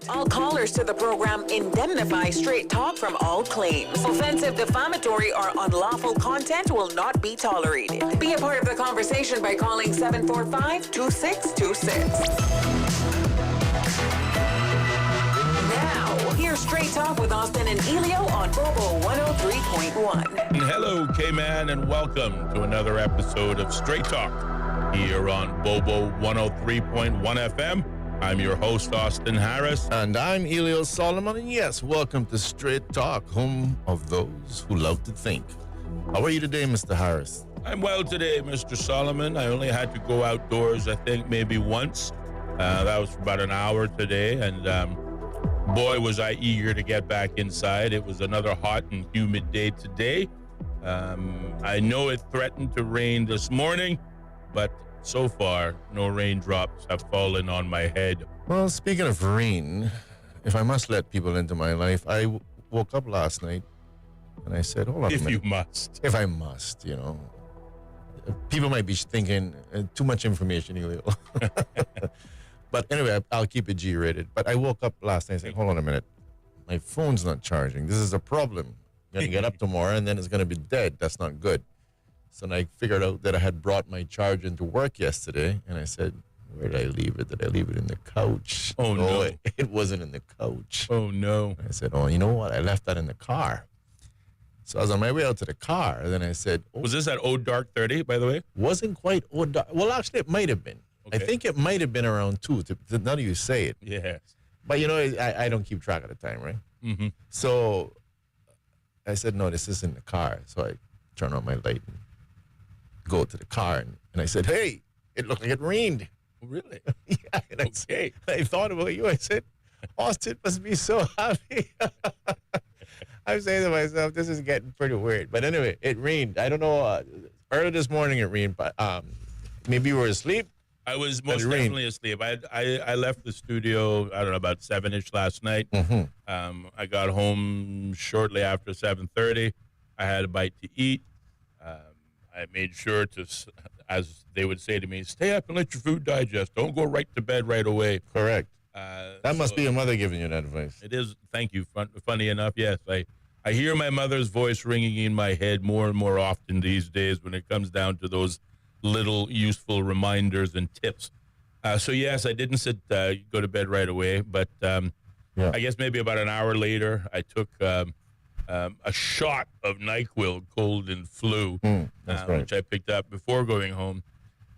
All callers to the program indemnify straight talk from all claims. Offensive, defamatory, or unlawful content will not be tolerated. Be a part of the conversation by calling 745-2626. Now, here's Straight Talk with Austin and Ellio on Bobo 103.1. Hello, K-Man, and welcome to another episode of Straight Talk here on Bobo 103.1 FM. I'm your host, Austin Harris. And I'm Ellio Solomon, and yes, welcome to Straight Talk, home of those who love to think. How are you today, Mr. Harris? I'm well today, Mr. Solomon. I only had to go outdoors, I think, maybe once. That was for about an hour today, and boy, was I eager to get back inside. It was another hot and humid day today. I know it threatened to rain this morning, but so far, no raindrops have fallen on my head. Well, speaking of rain, if I must let people into my life, I woke up last night and I said, hold on a minute. If you must. If I must, you know. People might be thinking, too much information, Elio. But anyway, I'll keep it G-rated. But I woke up last night and said, hold on a minute. My phone's not charging. This is a problem. I'm going to get up tomorrow and then it's going to be dead. That's not good. So then I figured out that I had brought my charger into work yesterday, and I said, where did I leave it? Did I leave it in the couch? Oh, no. It wasn't in the couch. Oh, no. And I said, oh, you know what? I left that in the car. So I was on my way out to the car, and then I said... Oh, was this at Old Dark 30, by the way? Wasn't quite Old Dark. Well, actually, it might have been. Okay. I think it might have been around 2, now that you say it. Yes. But, you know, I don't keep track of the time, right? Mm-hmm. So I said, no, this is in the car. So I turned on my light and go to the car, and I said, hey, it looked like it rained. Really? Yeah. And Okay. I thought about you. I said, Austin must be so happy. I'm saying to myself, this is getting pretty weird. But anyway, it rained. I don't know. Early this morning it rained, but maybe you were asleep. I was most definitely asleep. I left the studio, I don't know, about 7-ish last night. Mm-hmm. I got home shortly after 7:30. I had a bite to eat. I made sure to, as they would say to me, stay up and let your food digest. Don't go right to bed right away. Correct. That must be your mother giving you that advice. It is. Thank you. Funny enough, yes. I hear my mother's voice ringing in my head more and more often these days when it comes down to those little useful reminders and tips. So, yes, I didn't go to bed right away, but I guess maybe about an hour later, I took a shot of NyQuil, cold and flu, which I picked up before going home.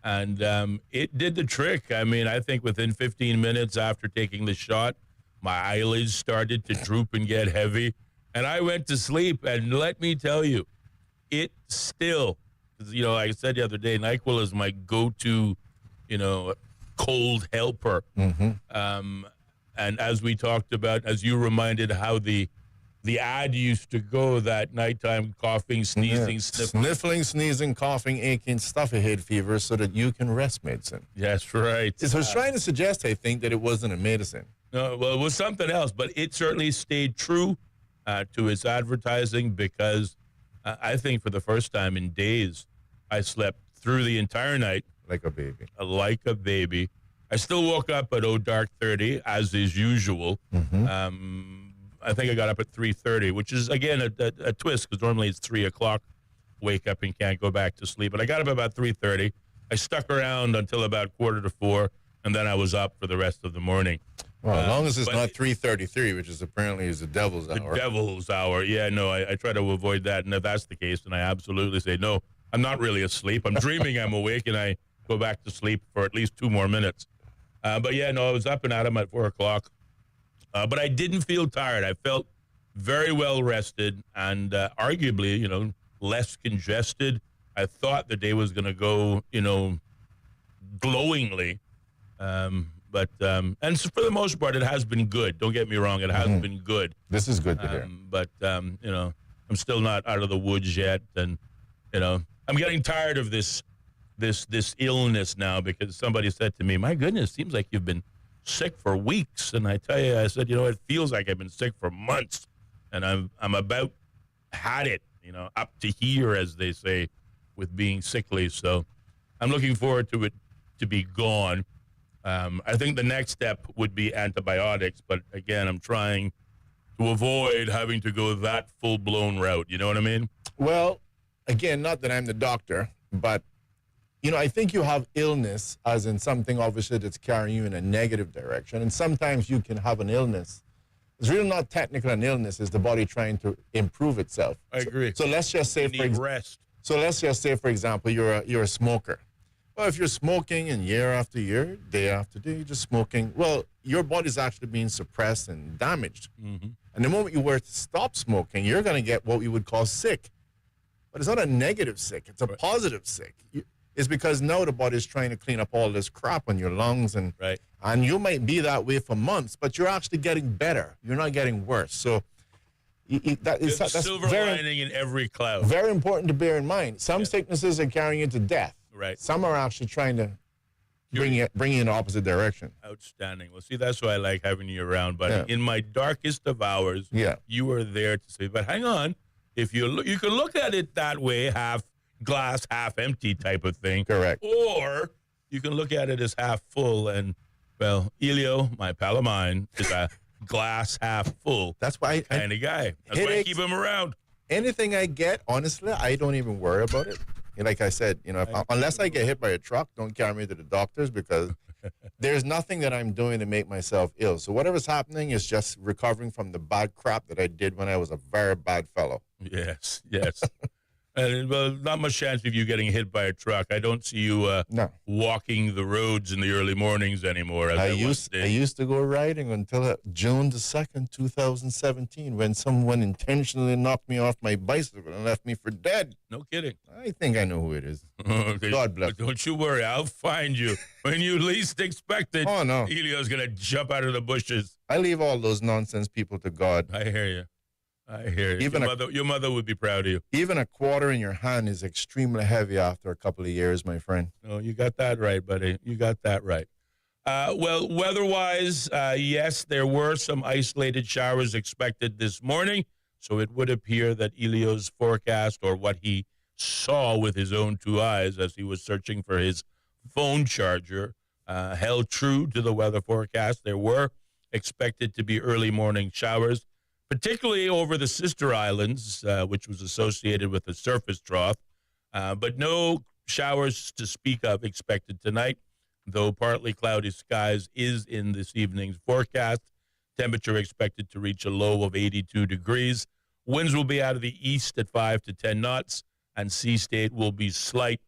And it did the trick. I mean, I think within 15 minutes after taking the shot, my eyelids started to droop and get heavy. And I went to sleep. And let me tell you, it still, you know, like I said the other day, NyQuil is my go-to, you know, cold helper. Mm-hmm. And as we talked about, as you reminded how the ad used to go, that nighttime coughing, sneezing, sniffling, sneezing, coughing, aching, stuffy head fever, so that you can rest medicine. That's right. So I was trying to suggest, I think, that it wasn't a medicine. No, well, it was something else, but it certainly stayed true to its advertising because I think for the first time in days, I slept through the entire night. Like a baby. Like a baby. I still woke up at Dark 30, as is usual. Mm-hmm. I think I got up at 3:30, which is, again, a twist, because normally it's 3 o'clock, wake up and can't go back to sleep. But I got up about 3:30. I stuck around until about 3:45, and then I was up for the rest of the morning. Well, as long as it's not 3:33, which is apparently is the devil's hour. The devil's hour. Yeah, no, I try to avoid that. And if that's the case, then I absolutely say, no, I'm not really asleep. I'm dreaming I'm awake, and I go back to sleep for at least 2 more minutes. But, yeah, no, I was up and at 'em at 4 o'clock. But I didn't feel tired. I felt very well rested and arguably, you know, less congested. I thought the day was going to go, you know, glowingly. But so for the most part, it has been good. Don't get me wrong. It has been good. This is good to hear. But, you know, I'm still not out of the woods yet. And, you know, I'm getting tired of this illness now because somebody said to me, my goodness, seems like you've been sick for weeks. And I tell you, I said, you know, it feels like I've been sick for months. And I'm about had it, you know, up to here, as they say, with being sickly. So I'm looking forward to it to be gone. I think the next step would be antibiotics, but again, I'm trying to avoid having to go that full-blown route. You know what I mean? Well, again, not that I'm the doctor, but I think you have illness as in something obviously that's carrying you in a negative direction. And sometimes you can have an illness. It's really not technically an illness, it's the body trying to improve itself. I agree. So let's just say Rest. So let's just say, for example, you're a smoker. Well, if you're smoking and year after year, day after day, you're just smoking, well, your body's actually being suppressed and damaged. Mm-hmm. And the moment you were to stop smoking, you're going to get what we would call sick. But it's not a negative sick. It's a positive sick. It's because now the body's trying to clean up all this crap on your lungs. And you might be that way for months, but you're actually getting better. You're not getting worse. So that's silver lining in every cloud. Very important to bear in mind. Some sicknesses are carrying you to death. Right. Some are actually trying to bring you in the opposite direction. Outstanding. Well, see, that's why I like having you around, buddy. In my darkest of hours, you are there to say, but hang on. If you can look at it that way, half glass, half empty type of thing. Correct. Or you can look at it as half full. And, well, Ellio, my pal of mine, is a glass half full. That's why kind of guy. That's why I keep him around. Anything I get, honestly, I don't even worry about it. Like I said, unless I get hit by a truck, don't carry me to the doctors because there's nothing that I'm doing to make myself ill. So whatever's happening is just recovering from the bad crap that I did when I was a very bad fellow. Yes. And, well, not much chance of you getting hit by a truck. I don't see you walking the roads in the early mornings anymore. I used to go riding until June the 2nd, 2017, when someone intentionally knocked me off my bicycle and left me for dead. No kidding. I think I know who it is. Okay. God bless. Don't you worry. I'll find you. When you least expect it, oh, no. Ellio's going to jump out of the bushes. I leave all those nonsense people to God. I hear you. Your mother would be proud of you. Even a quarter in your hand is extremely heavy after a couple of years, my friend. Oh, you got that right, buddy. You got that right. Well, weather-wise, yes, there were some isolated showers expected this morning, so it would appear that Ellio's forecast, or what he saw with his own two eyes as he was searching for his phone charger, held true to the weather forecast. There were expected to be early morning showers, particularly over the sister islands, which was associated with the surface trough, but no showers to speak of expected tonight, though partly cloudy skies is in this evening's forecast. Temperature expected to reach a low of 82 degrees. Winds will be out of the east at 5 to 10 knots, and sea state will be slight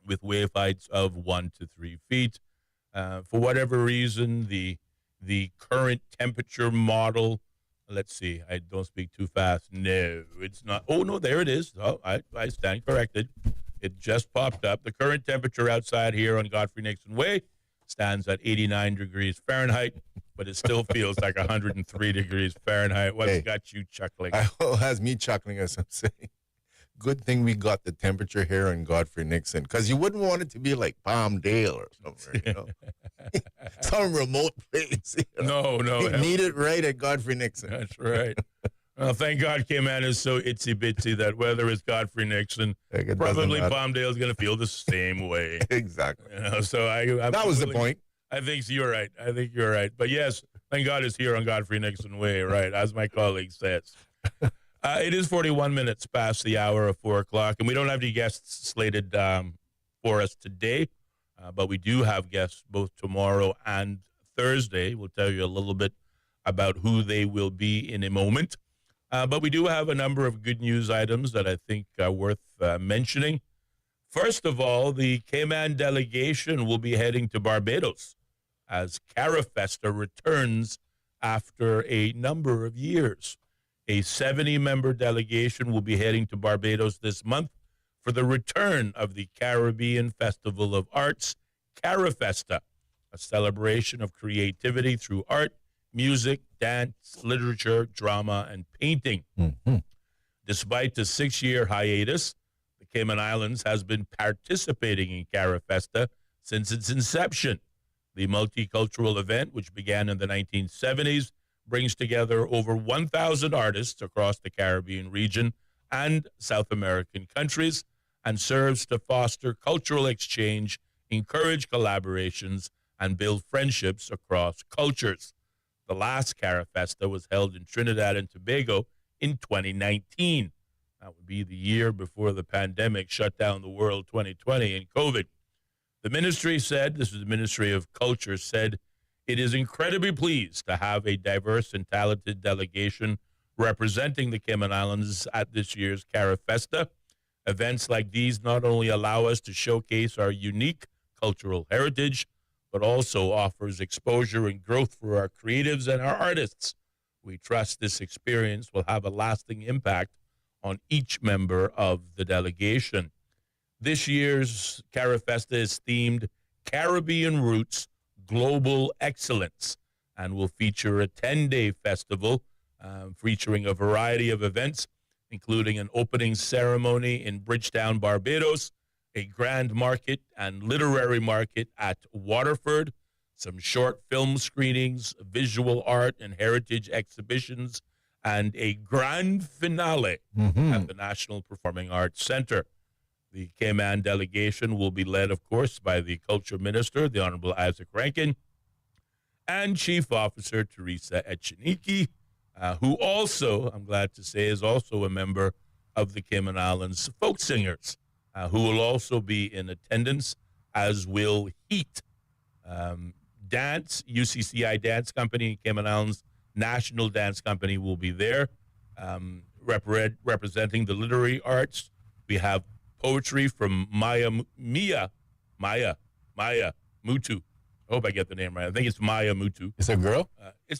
with wave heights of 1 to 3 feet. For whatever reason, the current temperature model, let's see, I don't speak too fast. No, it's not. Oh, no, there it is. Oh, I stand corrected. It just popped up. The current temperature outside here on Godfrey Nixon Way stands at 89 degrees Fahrenheit, but it still feels like 103 degrees Fahrenheit. What's got you chuckling? What has me chuckling, as I'm saying? Good thing we got the temperature here in Godfrey Nixon, because you wouldn't want it to be like Palmdale or somewhere, some remote place. No. You need it right at Godfrey Nixon. That's right. Well, thank God Cayman is so itsy-bitsy that weather is Godfrey Nixon. Probably Palmdale's going to feel the same way. Exactly. So that was the point. I think you're right. But yes, thank God it's here on Godfrey Nixon Way, right, as my colleague says. It is 41 minutes past the hour of 4 o'clock, and we don't have any guests slated for us today, but we do have guests both tomorrow and Thursday. We'll tell you a little bit about who they will be in a moment. But we do have a number of good news items that I think are worth mentioning. First of all, the Cayman delegation will be heading to Barbados as Carafesta returns after a number of years. A 70-member delegation will be heading to Barbados this month for the return of the Caribbean Festival of Arts, Carafesta, a celebration of creativity through art, music, dance, literature, drama, and painting. Mm-hmm. Despite the 6-year hiatus, the Cayman Islands has been participating in Carafesta since its inception. The multicultural event, which began in the 1970s, brings together over 1,000 artists across the Caribbean region and South American countries and serves to foster cultural exchange, encourage collaborations, and build friendships across cultures. The last Carafesta was held in Trinidad and Tobago in 2019. That would be the year before the pandemic shut down the world, 2020, and COVID. The ministry said, this is the Ministry of Culture, said it is incredibly pleased to have a diverse and talented delegation representing the Cayman Islands at this year's Carafesta. Events like these not only allow us to showcase our unique cultural heritage, but also offers exposure and growth for our creatives and our artists. We trust this experience will have a lasting impact on each member of the delegation. This year's Carafesta is themed Caribbean Roots Global Excellence and will feature a 10-day festival featuring a variety of events, including an opening ceremony in Bridgetown, Barbados, a grand market and literary market at Waterford, some short film screenings, visual art and heritage exhibitions, and a grand finale at the National Performing Arts Center. The Cayman delegation will be led, of course, by the Culture Minister, the Honorable Isaac Rankin, and Chief Officer Teresa Echeniki, who also, I'm glad to say, is also a member of the Cayman Islands Folk Singers, who will also be in attendance, as will Heat. Dance, UCCI Dance Company, Cayman Islands National Dance Company will be there, representing the literary arts. We have poetry from Maya Mutu. I hope I get the name right. I think it's Maya Mutu. It's a girl?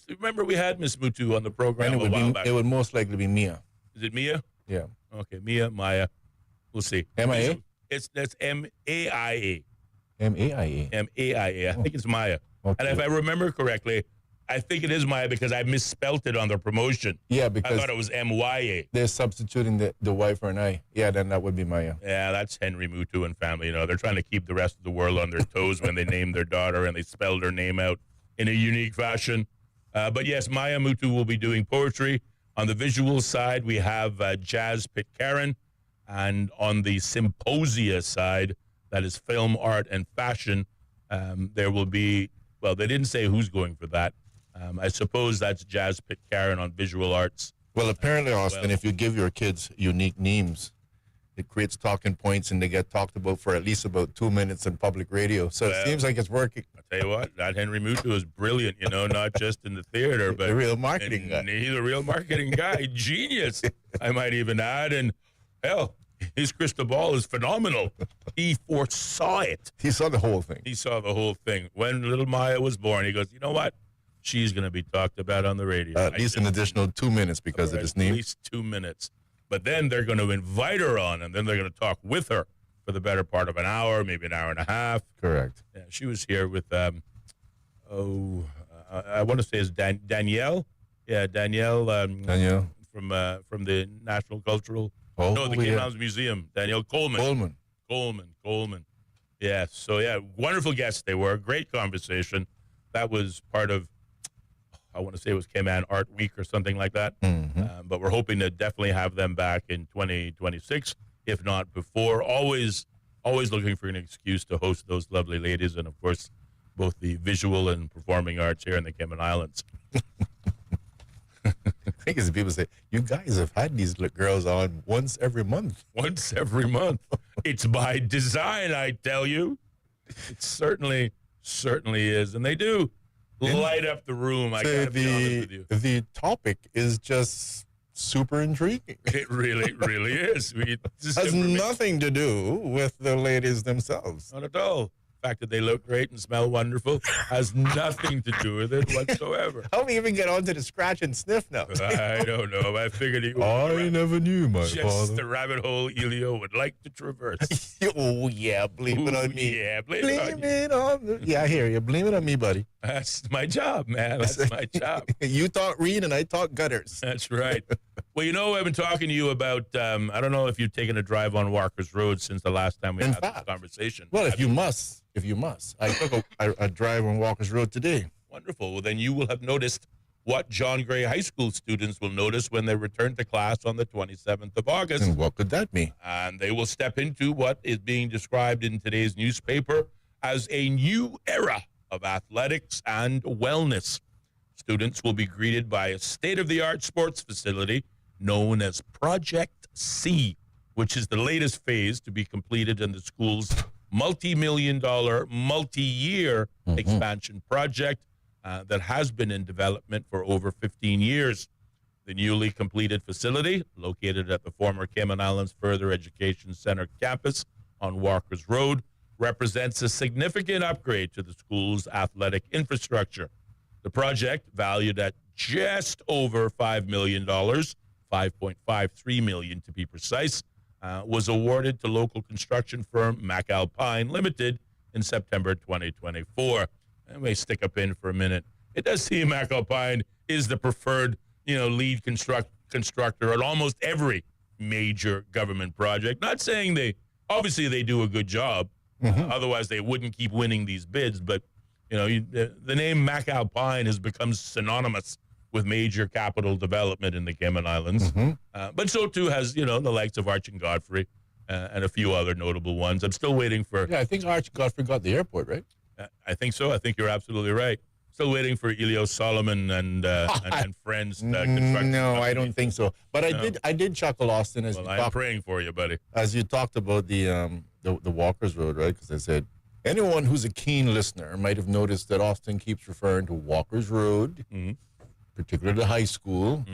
Remember we had Miss Mutu on the program And a while back. it would most likely be Mia. Is it Mia? Yeah. Okay, Maya. We'll see. M-I-A? That's M-A-I-A. M-A-I-A. M-A-I-A. I think it's Maya. Okay. And if I remember correctly, I think it is Maya because I misspelt it on the promotion. Yeah, I because thought it was M-Y-A. they're substituting the Y for an I. Yeah, then that would be Maya. Yeah, that's Henry Mutu and family. You know, they're trying to keep the rest of the world on their toes when they name their daughter and they spelled her name out in a unique fashion. But yes, Maya Mutu will be doing poetry. On the visual side, we have Jazz Pitcairn. And on the symposia side, that is film, art, and fashion, there will be, well, they didn't say who's going for that. I suppose that's Jazz Pitcairn on visual arts. Well, apparently, Austin, if you give your kids unique names, it creates talking points and they get talked about for at least about 2 minutes in public radio. So it seems like it's working. I'll tell you what, that Henry Mutu is brilliant, you know, not just in the theater, but a real marketing guy. He's a real marketing guy. Genius, I might even add. And hell, his crystal ball is phenomenal. He foresaw it. He saw the whole thing. He saw the whole thing. When little Maya was born, he goes, you know what? She's going to be talked about on the radio. At least an additional 2 minutes because of his name. At least 2 minutes. But then they're going to invite her on, and then they're going to talk with her for the better part of an hour, maybe an hour and a half. Correct. Yeah, she was here with, I want to say it's Danielle. Yeah, Danielle. Danielle. From the National Cultural. Oh, no, the Cayman Islands Museum. Danielle Coleman. Coleman. Yes. So, yeah, wonderful guests they were. Great conversation. That was part of, I want to say it was Cayman Art Week or something like that. Mm-hmm. But we're hoping to definitely have them back in 2026, if not before. Always looking for an excuse to host those lovely ladies and, of course, both the visual and performing arts here in the Cayman Islands. I think as people say, you guys have had these girls on once every month. Once every month. It's by design, I tell you. It certainly is. And they do light up the room. I got to be honest with you. The topic is just super intriguing. It really is. Has nothing to do with the ladies themselves. Not at all. The fact that they look great and smell wonderful has nothing to do with it whatsoever. How do we even get onto the scratch and sniff now? I don't know. I figured it was I never knew my just father. the rabbit hole Ellio would like to traverse. Oh, yeah, blame it on me. Yeah, blame it on you. Yeah, I hear you. Blame it on me, buddy. That's my job, man. That's my job. You talk reed and I talk gutters. That's right. Well, you know, I've been talking to you about, I don't know if you've taken a drive on Walker's Road since the last time we had this conversation. Well, if you must. I took a drive on Walker's Road today. Wonderful. Well, then you will have noticed what John Gray High School students will notice when they return to class on the 27th of August. And what could that be? And they will step into what is being described in today's newspaper as a new era of Athletics and Wellness. Students will be greeted by a state-of-the-art sports facility known as Project C, which is the latest phase to be completed in the school's multi-million-dollar, multi-year expansion project that has been in development for over 15 years. The newly completed facility, located at the former Cayman Islands Further Education Center campus on Walker's Road, represents a significant upgrade to the school's athletic infrastructure. The project, valued at just over $5 million, $5.53 million to be precise, was awarded to local construction firm McAlpine Limited in September 2024. I may stick a pin for a minute. It does seem McAlpine is the preferred, lead constructor on almost every major government project. Not saying obviously they do a good job. Otherwise they wouldn't keep winning these bids. But, the name McAlpine has become synonymous with major capital development in the Cayman Islands. But so too has, the likes of Arch and Godfrey and a few other notable ones. I'm still waiting for... Yeah, I think Arch Godfrey got the airport, right? I think so. I think you're absolutely right. Still waiting for Ellio Solomon and friends. No, I don't think so. But I did chuckle, Austin, as I'm praying for you, buddy. As you talked about the Walker's Road, right? Because I said anyone who's a keen listener might have noticed that Austin keeps referring to Walker's Road, particularly the high school,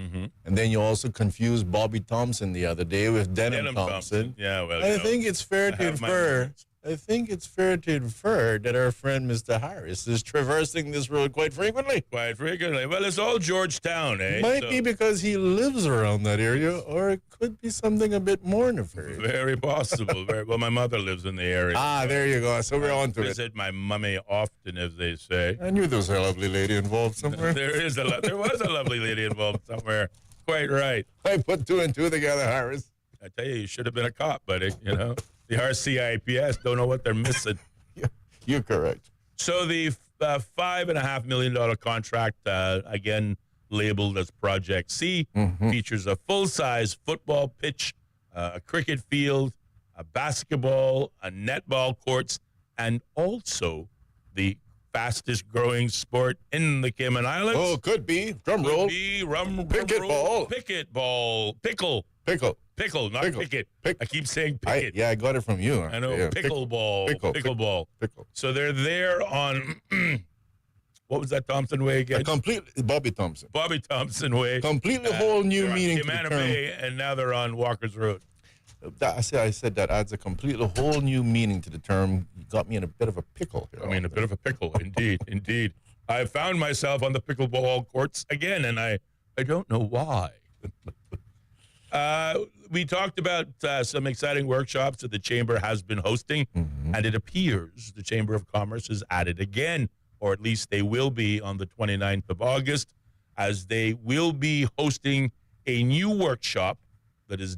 and then you also confused Bobby Thompson the other day with Denham Thompson. Yeah, well, I think it's fair to infer. I think it's fair to infer that our friend Mr. Harris is traversing this road quite frequently. Quite frequently. Well, it's all Georgetown, eh? Might be because he lives around that area, or it could be something a bit more nefarious. Very possible. Well, my mother lives in the area. There you go. So we're on to it. Visit my mummy often, as they say. I knew there was a lovely lady involved somewhere. There was a lovely lady involved somewhere. Quite right. I put two and two together, Harris. I tell you should have been a cop, buddy, The RCIPS don't know what they're missing. You're correct. So the $5.5 million contract, again labeled as Project C, features a full-size football pitch, a cricket field, a basketball, a netball courts, and also the fastest-growing sport in the Cayman Islands. Oh, could be. Drum roll. Picket ball. Pickle, not picket. I keep saying picket. I got it from you. I know. Yeah. Pickleball. Pickle. So they're there on, what was that Thompson Way again? Bobby Thompson Way. Completely whole new meaning to the term. Bay, and now they're on Walker's Road. I said that adds a completely whole new meaning to the term. You got me in a bit of a pickle here. A bit of a pickle, indeed. I found myself on the pickleball courts again, and I don't know why. We talked about some exciting workshops that the Chamber has been hosting, and it appears the Chamber of Commerce is at it again, or at least they will be on the 29th of August, as they will be hosting a new workshop that is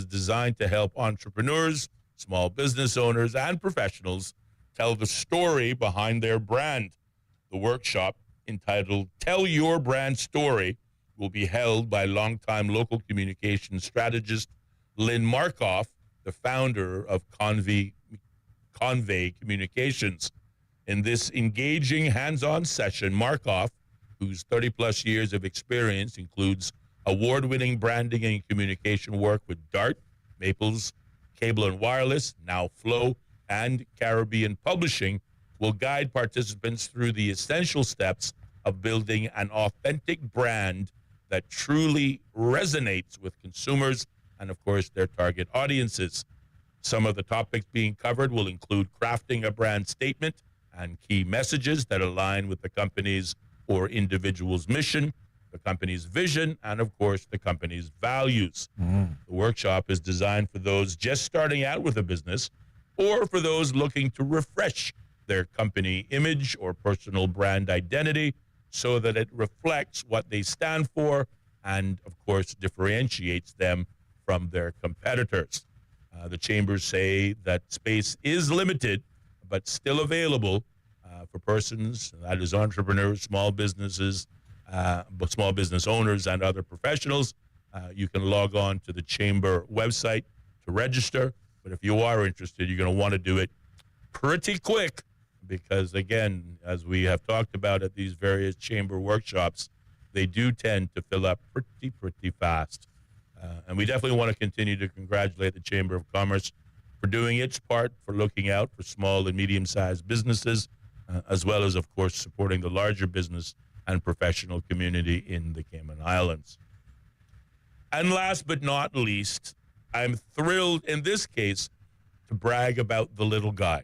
designed to help entrepreneurs, small business owners, and professionals tell the story behind their brand. The workshop, entitled Tell Your Brand Story, will be held by longtime local communications strategist Lynn Markoff, the founder of Convey Communications. In this engaging hands-on session, Markoff, whose 30-plus years of experience includes award-winning branding and communication work with DART, Maples, Cable and Wireless, now Flow, and Caribbean Publishing, will guide participants through the essential steps of building an authentic brand that truly resonates with consumers and, of course, their target audiences. Some of the topics being covered will include crafting a brand statement and key messages that align with the company's or individual's mission, the company's vision, and, of course, the company's values. The workshop is designed for those just starting out with a business or for those looking to refresh their company image or personal brand identity so that it reflects what they stand for and, of course, differentiates them from their competitors. The chambers say that space is limited, but still available for persons, that is entrepreneurs, small businesses, small business owners, and other professionals. You can log on to the Chamber website to register, but if you are interested, you're going to want to do it pretty quick because, again, as we have talked about at these various chamber workshops, they do tend to fill up pretty fast. And we definitely want to continue to congratulate the Chamber of Commerce for doing its part, for looking out for small and medium-sized businesses, as well as, of course, supporting the larger business and professional community in the Cayman Islands. And last but not least, I'm thrilled in this case to brag about the little guy.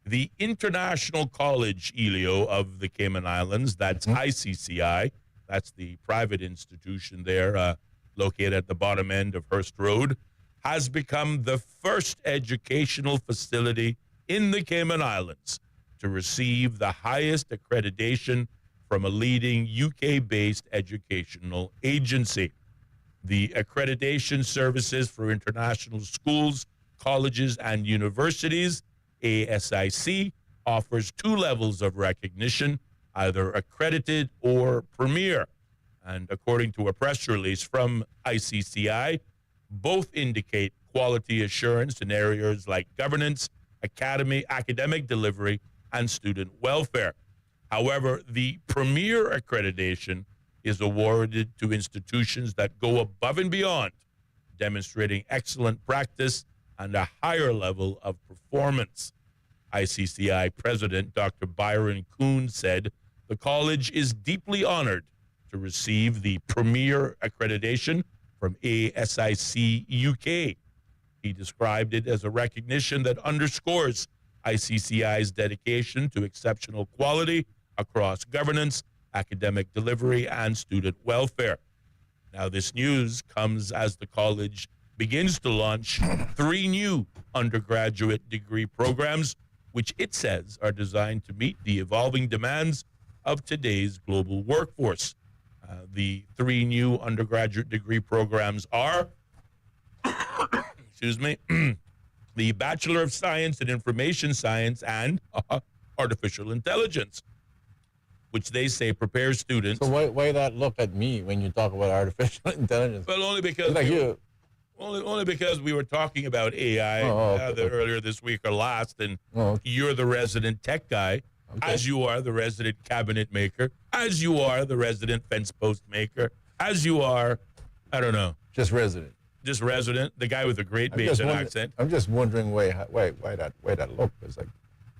The International College, Ellio, of the Cayman Islands, that's ICCI, that's the private institution there, located at the bottom end of Hearst Road, has become the first educational facility in the Cayman Islands to receive the highest accreditation from a leading UK-based educational agency. The accreditation services for international schools, colleges, and universities, ASIC, offers 2 levels of recognition, either accredited or premier. And according to a press release from ICCI, both indicate quality assurance in areas like governance, academic delivery, and student welfare. However, the premier accreditation is awarded to institutions that go above and beyond, demonstrating excellent practice and a higher level of performance. ICCI President Dr. Byron Kuhn said the college is deeply honored to receive the premier accreditation from ASIC UK. He described it as a recognition that underscores ICCI's dedication to exceptional quality across governance, academic delivery, and student welfare. Now, this news comes as the college begins to launch 3 new undergraduate degree programs, which it says are designed to meet the evolving demands of today's global workforce. The 3 new undergraduate degree programs are, the Bachelor of Science in Information Science and Artificial Intelligence, which they say prepares students. So why that look at me when you talk about artificial intelligence? Well, only because only because we were talking about AI earlier this week or last, and you're the resident tech guy, as you are the resident cabinet maker, as you are the resident fence post maker, as you are, I don't know. Just resident, the guy with a great Bayesian accent. I'm just wondering why that look is like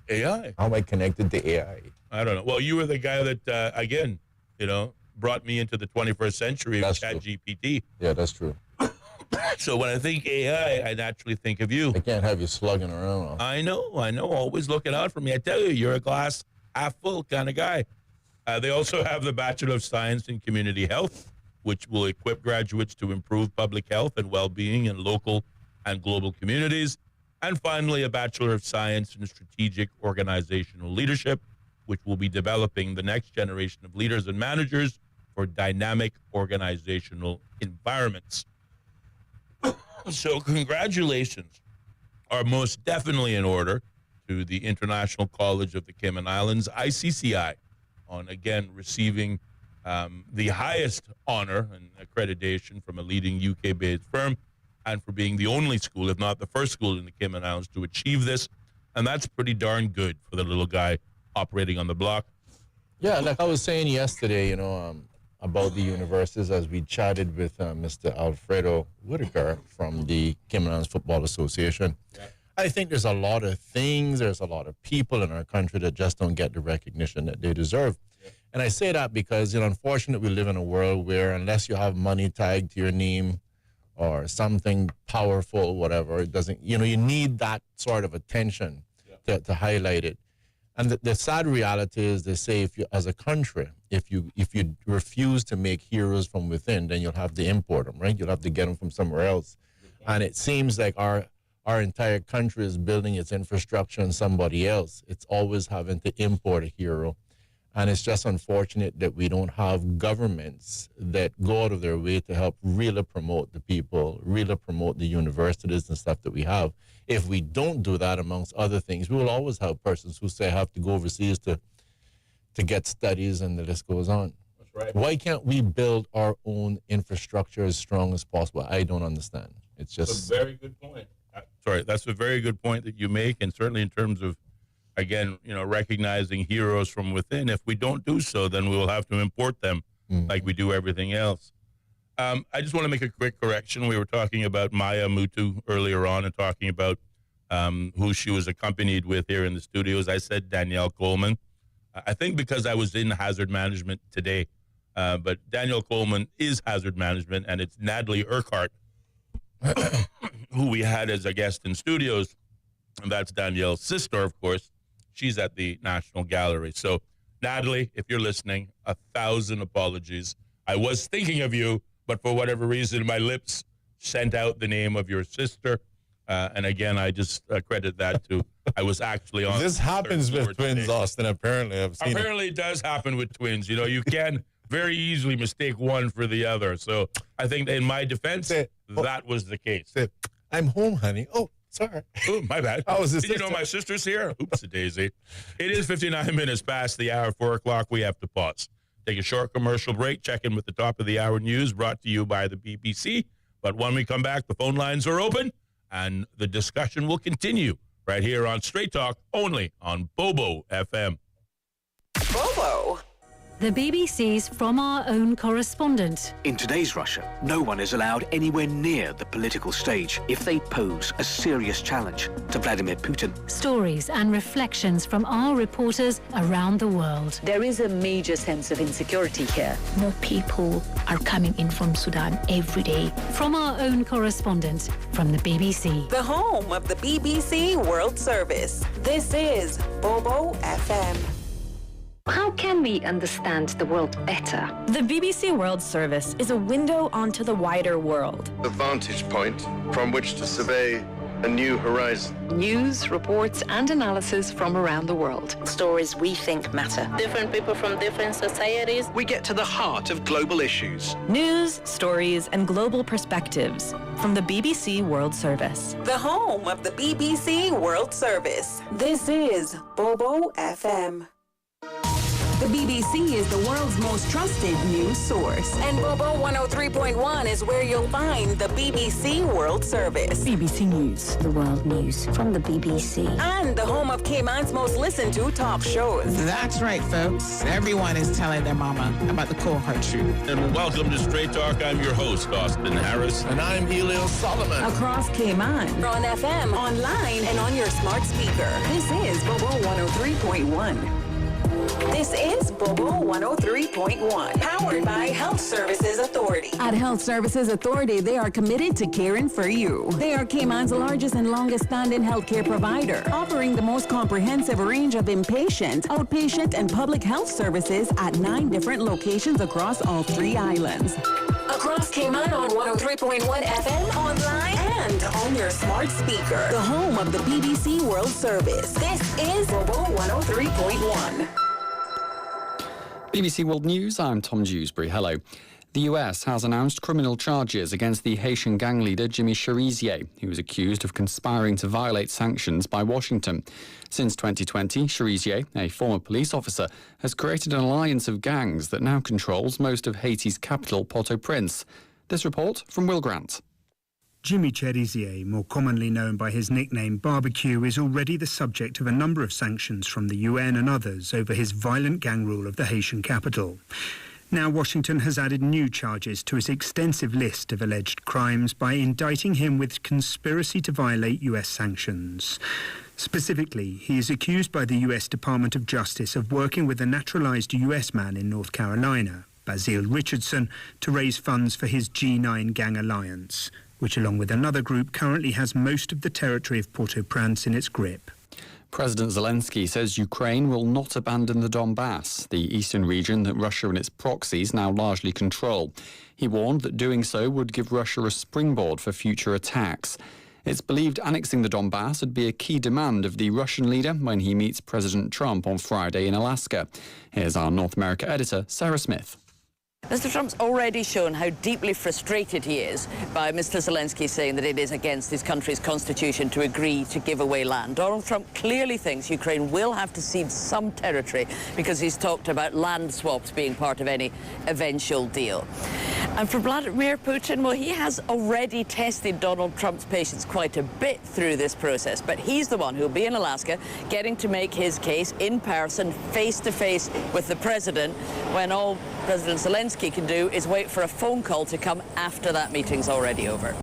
AI. How am I connected to AI? I don't know. Well, you were the guy that, again, brought me into the 21st century with ChatGPT. Yeah, that's true. So when I think AI, I naturally think of you. I can't have you slugging around. I know. Always looking out for me. I tell you, you're a glass half full kind of guy. They also have the Bachelor of Science in Community Health, which will equip graduates to improve public health and well-being in local and global communities. And finally, a Bachelor of Science in Strategic Organizational Leadership, which will be developing the next generation of leaders and managers for dynamic organizational environments. So congratulations are most definitely in order to the International College of the Cayman Islands, ICCI, on, again, receiving the highest honor and accreditation from a leading UK-based firm, and for being the only school, if not the first school in the Cayman Islands to achieve this. And that's pretty darn good for the little guy operating on the block. Yeah, like I was saying yesterday, about the universities as we chatted with Mr. Alfredo Whitaker from the Cayman Islands Football Association. Yeah. I think there's a lot of things, there's a lot of people in our country that just don't get the recognition that they deserve. Yeah. And I say that because, unfortunately, we live in a world where unless you have money tagged to your name or something powerful, whatever, it doesn't, you need that sort of attention to highlight it. And the sad reality is, they say, if you, as a country, if you refuse to make heroes from within, then you'll have to import them, right? You'll have to get them from somewhere else. And it seems like our entire country is building its infrastructure on somebody else. It's always having to import a hero. And it's just unfortunate that we don't have governments that go out of their way to help really promote the people, really promote the universities and stuff that we have. If we don't do that, amongst other things, we will always have persons who say have to go overseas to get studies, and the list goes on. That's right. Why can't we build our own infrastructure as strong as possible? I don't understand. It's just a very good point. That's a very good point that you make, and certainly in terms of again, recognizing heroes from within. If we don't do so, then we will have to import them like we do everything else. I just want to make a quick correction. We were talking about Maya Mutu earlier on and talking about who she was accompanied with here in the studios. I said Danielle Coleman. I think because I was in hazard management today, but Danielle Coleman is hazard management, and it's Natalie Urquhart, who we had as a guest in studios, and that's Danielle's sister, of course. She's at the National Gallery. So, Natalie, if you're listening, 1,000 apologies. I was thinking of you, but for whatever reason, my lips sent out the name of your sister. And again, I just credit that to, I was actually on. This happens with twins, today. Austin, apparently. Apparently it does happen with twins. You can very easily mistake one for the other. So I think that in my defense, that was the case. I'm home, honey. Oh, sorry. Oh, my bad. Did you know my sister's here? Oops, a daisy. It is 59 minutes past the hour, 4 o'clock. We have to pause. Take a short commercial break, check in with the top of the hour news brought to you by the BBC. But when we come back, the phone lines are open and the discussion will continue right here on Straight Talk, only on Bobo FM. Bobo. The BBC's From Our Own correspondent. In today's Russia, no one is allowed anywhere near the political stage if they pose a serious challenge to Vladimir Putin. Stories and reflections from our reporters around the world. There is a major sense of insecurity here. More people are coming in from Sudan every day. From Our Own correspondent from the BBC. The home of the BBC World Service. This is Bobo FM. How can we understand the world better? The BBC World Service is a window onto the wider world. A vantage point from which to survey a new horizon. News, reports, and analysis from around the world. Stories we think matter. Different people from different societies. We get to the heart of global issues. News, stories, and global perspectives from the BBC World Service. The home of the BBC World Service. This is Bobo FM. The BBC is the world's most trusted news source. And Bobo 103.1 is where you'll find the BBC World Service. BBC News. The world news from the BBC. And the home of Cayman's most listened to talk shows. That's right, folks. Everyone is telling their mama about the cold hard truth. And welcome to Straight Talk. I'm your host, Austin Harris. And I'm Ellio Solomon. Across Cayman, on FM, online, and on your smart speaker. This is Bobo 103.1. This is Bobo 103.1, powered by Health Services Authority. At Health Services Authority, they are committed to caring for you. They are Cayman's largest and longest-standing healthcare provider, offering the most comprehensive range of inpatient, outpatient, and public health services at 9 different locations across all 3 islands. Across Cayman on 103.1 FM, online, and on your smart speaker. The home of the BBC World Service. This is Bobo 103.1. BBC World News, I'm Tom Dewsbury. Hello. The US has announced criminal charges against the Haitian gang leader Jimmy Cherizier, who was accused of conspiring to violate sanctions by Washington. Since 2020, Cherizier, a former police officer, has created an alliance of gangs that now controls most of Haiti's capital, Port-au-Prince. This report from Will Grant. Jimmy Cherizier, more commonly known by his nickname Barbecue, is already the subject of a number of sanctions from the UN and others over his violent gang rule of the Haitian capital. Now Washington has added new charges to its extensive list of alleged crimes by indicting him with conspiracy to violate US sanctions. Specifically, he is accused by the US Department of Justice of working with a naturalized US man in North Carolina, Basil Richardson, to raise funds for his G9 gang alliance, which along with another group currently has most of the territory of Port-au-Prince in its grip. President Zelensky says Ukraine will not abandon the Donbass, the eastern region that Russia and its proxies now largely control. He warned that doing so would give Russia a springboard for future attacks. It's believed annexing the Donbass would be a key demand of the Russian leader when he meets President Trump on Friday in Alaska. Here's our North America editor, Sarah Smith. Mr. Trump's already shown how deeply frustrated he is by Mr. Zelensky saying that it is against his country's constitution to agree to give away land. Donald Trump clearly thinks Ukraine will have to cede some territory because he's talked about land swaps being part of any eventual deal. And for Vladimir Putin, well, he has already tested Donald Trump's patience quite a bit through this process, but he's the one who'll be in Alaska getting to make his case in person, face-to-face with the president, when all President Zelensky can do is wait for a phone call to come after that meeting's already over.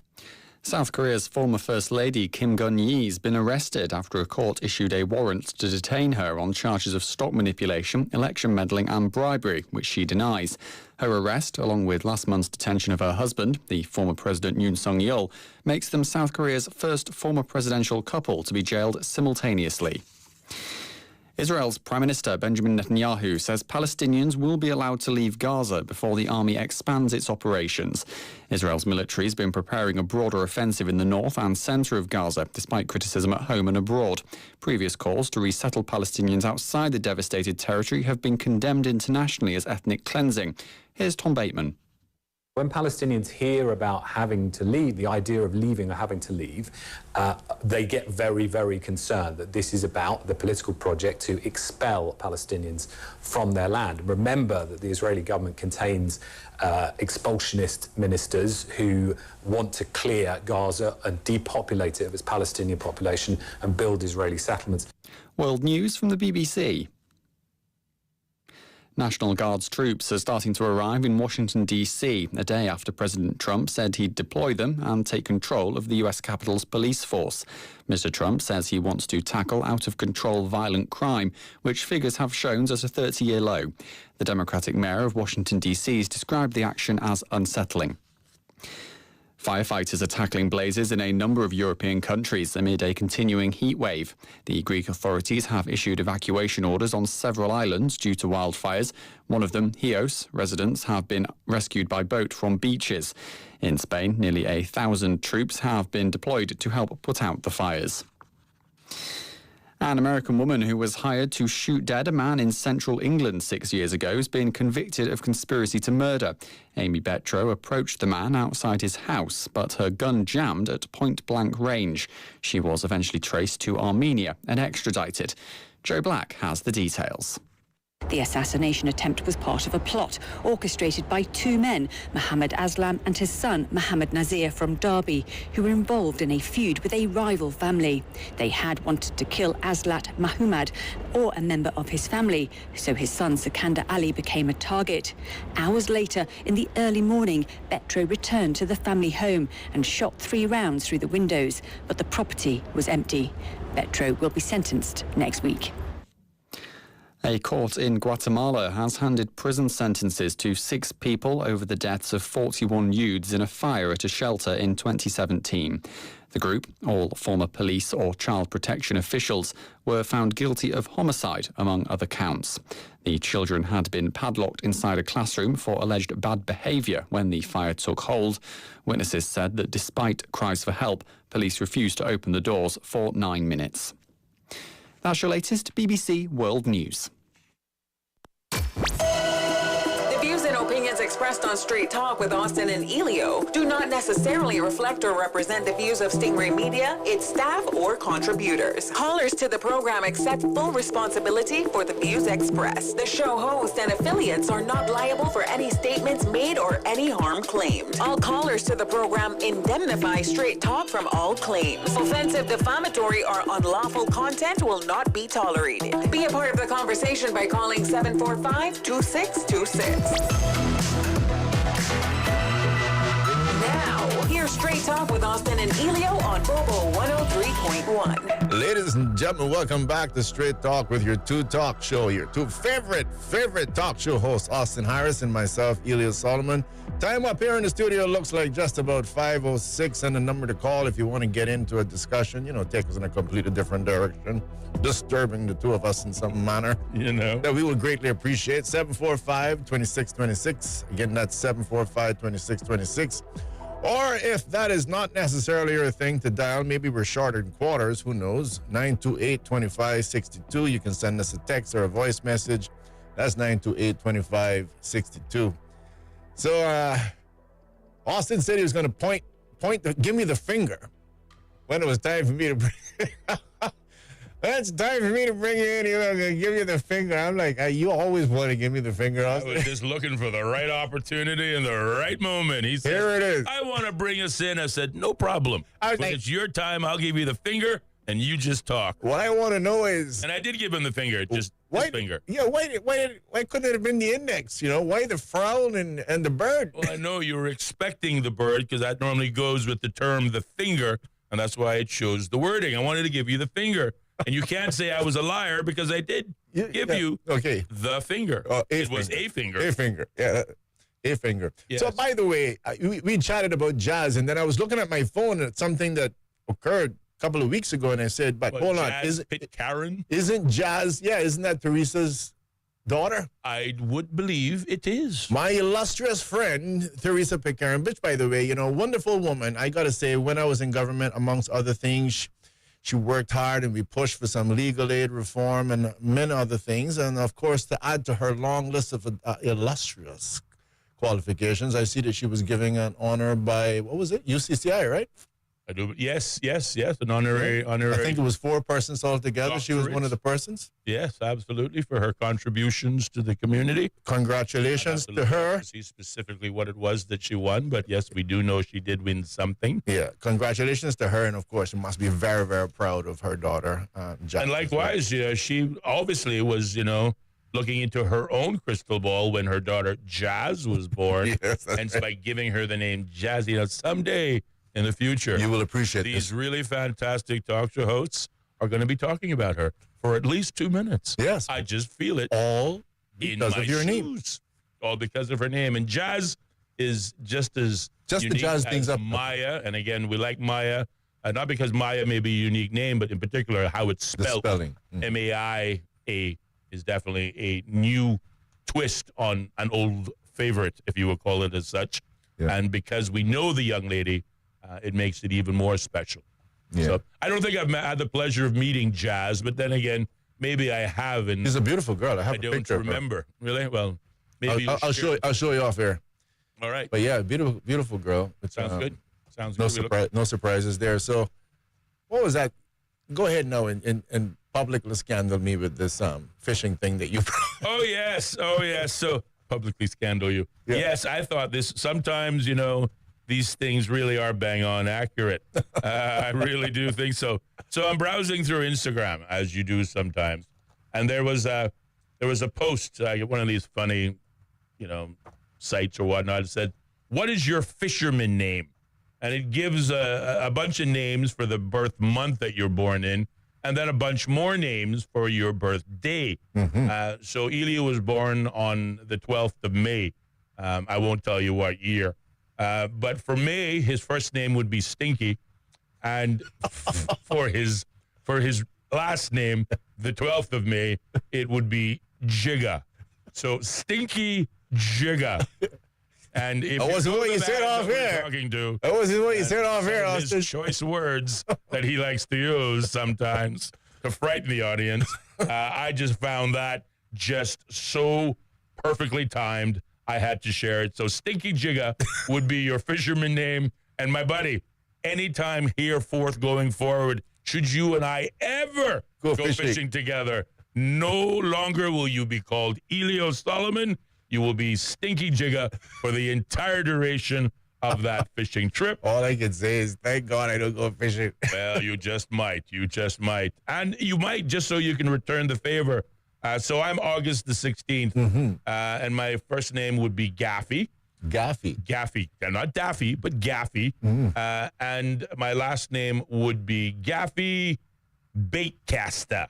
South Korea's former First Lady Kim Gun-hee has been arrested after a court issued a warrant to detain her on charges of stock manipulation, election meddling and bribery, which she denies. Her arrest, along with last month's detention of her husband, the former President Yoon Suk-yeol, makes them South Korea's first former presidential couple to be jailed simultaneously. Israel's Prime Minister Benjamin Netanyahu says Palestinians will be allowed to leave Gaza before the army expands its operations. Israel's military has been preparing a broader offensive in the north and centre of Gaza, despite criticism at home and abroad. Previous calls to resettle Palestinians outside the devastated territory have been condemned internationally as ethnic cleansing. Here's Tom Bateman. When Palestinians hear about having to leave, the idea of leaving or having to leave, they get very, very concerned that this is about the political project to expel Palestinians from their land. Remember that the Israeli government contains expulsionist ministers who want to clear Gaza and depopulate it of its Palestinian population and build Israeli settlements. World News from the BBC. National Guard's troops are starting to arrive in Washington, D.C., a day after President Trump said he'd deploy them and take control of the U.S. Capitol's police force. Mr. Trump says he wants to tackle out-of-control violent crime, which figures have shown as a 30-year low. The Democratic mayor of Washington, D.C. has described the action as unsettling. Firefighters are tackling blazes in a number of European countries amid a continuing heat wave. The Greek authorities have issued evacuation orders on several islands due to wildfires. One of them, Chios, residents have been rescued by boat from beaches. In Spain, nearly 1,000 troops have been deployed to help put out the fires. An American woman who was hired to shoot dead a man in central England 6 years ago has been convicted of conspiracy to murder. Amy Betro approached the man outside his house, but her gun jammed at point-blank range. She was eventually traced to Armenia and extradited. Joe Black has the details. The assassination attempt was part of a plot orchestrated by two men, Mohammed Aslam and his son Mohammed Nazir from Derby, who were involved in a feud with a rival family. They had wanted to kill Aslat Mahmoud or a member of his family, so his son Sikander Ali became a target. Hours later, in the early morning, Betro returned to the family home and shot 3 rounds through the windows, but the property was empty. Betro will be sentenced next week. A court in Guatemala has handed prison sentences to 6 people over the deaths of 41 youths in a fire at a shelter in 2017. The group, all former police or child protection officials, were found guilty of homicide, among other counts. The children had been padlocked inside a classroom for alleged bad behaviour when the fire took hold. Witnesses said that despite cries for help, police refused to open the doors for 9 minutes. That's your latest BBC World News. The views and opinions expressed on Straight Talk with Austin and Ellio do not necessarily reflect or represent the views of Stingray Media, its staff, or contributors. Callers to the program accept full responsibility for the views expressed. The show host and affiliates are not liable for any statements made or any harm claimed. All callers to the program indemnify Straight Talk from all claims. Offensive, defamatory, or unlawful content will not be tolerated. Be a part of the conversation by calling 745-2626. Now, here's Straight Talk with Austin and Ellio on Bobo 103.1. Ladies and gentlemen, welcome back to Straight Talk with your two talk show, your two favorite talk show hosts, Austin Harris and myself, Ellio Solomon. Time up here in the studio looks like just about 5:06, and the number to call if you want to get into a discussion, take us in a completely different direction, disturbing the two of us in some manner, that we would greatly appreciate. 745-2626. Again, that's 745-2626. Or if that is not necessarily your thing to dial, maybe we're short in quarters, who knows, 928-2562. You can send us a text or a voice message. That's 928-2562. So Austin said he was going to give me the finger when it was time for me to bring. it's time for me to bring you in. I'm going to give you the finger. I'm like, you always want to give me the finger. I was just looking for the right opportunity and the right moment. He said, here it is. I want to bring us in. I said, no problem. When it's your time, I'll give you the finger, and you just talk. What I want to know is... And I did give him the finger, just his finger. Yeah, why couldn't it have been the index? Why the frown and the bird? Well, I know you were expecting the bird because that normally goes with the term the finger, and that's why it shows the wording. I wanted to give you the finger. And you can't say I was a liar because I did give you the finger. It was a finger. A finger. Yeah, a finger. Yes. So, by the way, we chatted about jazz, and then I was looking at my phone at something that occurred a couple of weeks ago, and I said, but hold on. Isn't Jazz, isn't that Teresa's daughter? I would believe it is. My illustrious friend, Teresa Pitcairn, which, by the way, wonderful woman. I got to say, when I was in government, amongst other things, she worked hard, and we pushed for some legal aid reform and many other things. And, of course, to add to her long list of illustrious qualifications, I see that she was giving an honor by, what was it, UCCI, right? I do. Yes, an honorary. I think it was 4 persons altogether. Doctorate. She was one of the persons. Yes, absolutely, for her contributions to the community. Congratulations to her. See specifically what it was that she won, but yes, we do know she did win something. Yeah, congratulations to her, and of course, she must be very, very proud of her daughter, Jack. And likewise, she obviously was, looking into her own crystal ball when her daughter Jazz was born, and by giving her the name Jazz, someday in the future, you will appreciate these really fantastic talk show hosts are going to be talking about her for at least 2 minutes. Yes. I just feel it. All because of your name. All because of her name. And Jazz is just as unique to jazz things up. Maya. And again, we like Maya, not because Maya may be a unique name, but in particular how it's spelled. The spelling. M-A-I-A is definitely a new twist on an old favorite, if you would call it as such. Yeah. And because we know the young lady, it makes it even more special. Yeah. So I don't think I've had the pleasure of meeting Jazz, but then again, maybe I have. And she's a beautiful girl. I don't remember. Really? Well, maybe I'll show you off here. All right. But yeah, beautiful girl. Sounds good. Sounds good. No surprises there. So, what was that? Go ahead now and publicly scandal me with this fishing thing that you. Oh yes. So publicly scandal you. Yeah. Yes, I thought this. Sometimes these things really are bang on accurate. I really do think so. So I'm browsing through Instagram, as you do sometimes, and there was a post, one of these funny, sites or whatnot. It said, "What is your fisherman name?" And it gives a bunch of names for the birth month that you're born in, and then a bunch more names for your birthday. Mm-hmm. So Ellio was born on the 12th of May. I won't tell you what year. But for May, his first name would be Stinky, and for his last name, the 12th of May, it would be Jigga. So Stinky Jigga. And if that wasn't what you said off here. That wasn't what you said off here, Austin. His choice words that he likes to use sometimes to frighten the audience. I just found that just so perfectly timed. I had to share it. So Stinky Jigga would be your fisherman name. And my buddy, anytime hereforth going forward, should you and I ever go fishing together, no longer will you be called Ellio Solomon. You will be Stinky Jigga for the entire duration of that fishing trip. All I can say is, thank God I don't go fishing. Well, you just might. And you might just so you can return the favor. So I'm August the 16th, and my first name would be Gaffy. Gaffy. Not Daffy, but Gaffy. And my last name would be Gaffy Baitcaster.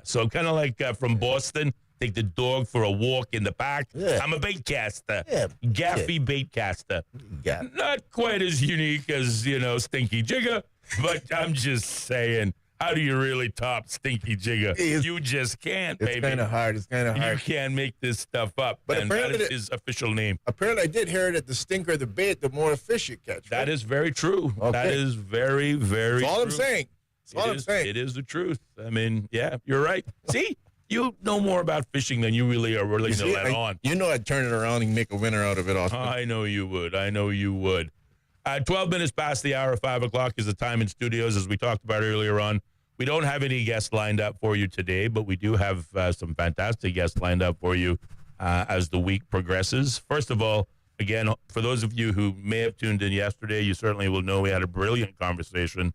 So kind of like from Boston, take the dog for a walk in the park. Yeah. I'm a baitcaster. Yeah. Gaffy Baitcaster. Yeah. Not quite as unique as, Stinky Jigga, but I'm just saying. How do you really top Stinky Jigga? You just can't, baby. It's kind of hard. You can't make this stuff up. But and that is his official name. Apparently, I did hear that the stinker the bait, the more fish you catch. Right? That is very true. Okay. That is very, very That's all true. I'm saying. That's all I'm saying. It is the truth. I mean, yeah, you're right. See? You know more about fishing than you really are willing to let on. You know I'd turn it around and make a winner out of it, Austin. I know you would. 12 minutes past the hour of 5 o'clock is the time in studios, as we talked about earlier on. We don't have any guests lined up for you today, but we do have some fantastic guests lined up for you as the week progresses. First of all, again, for those of you who may have tuned in yesterday, you certainly will know we had a brilliant conversation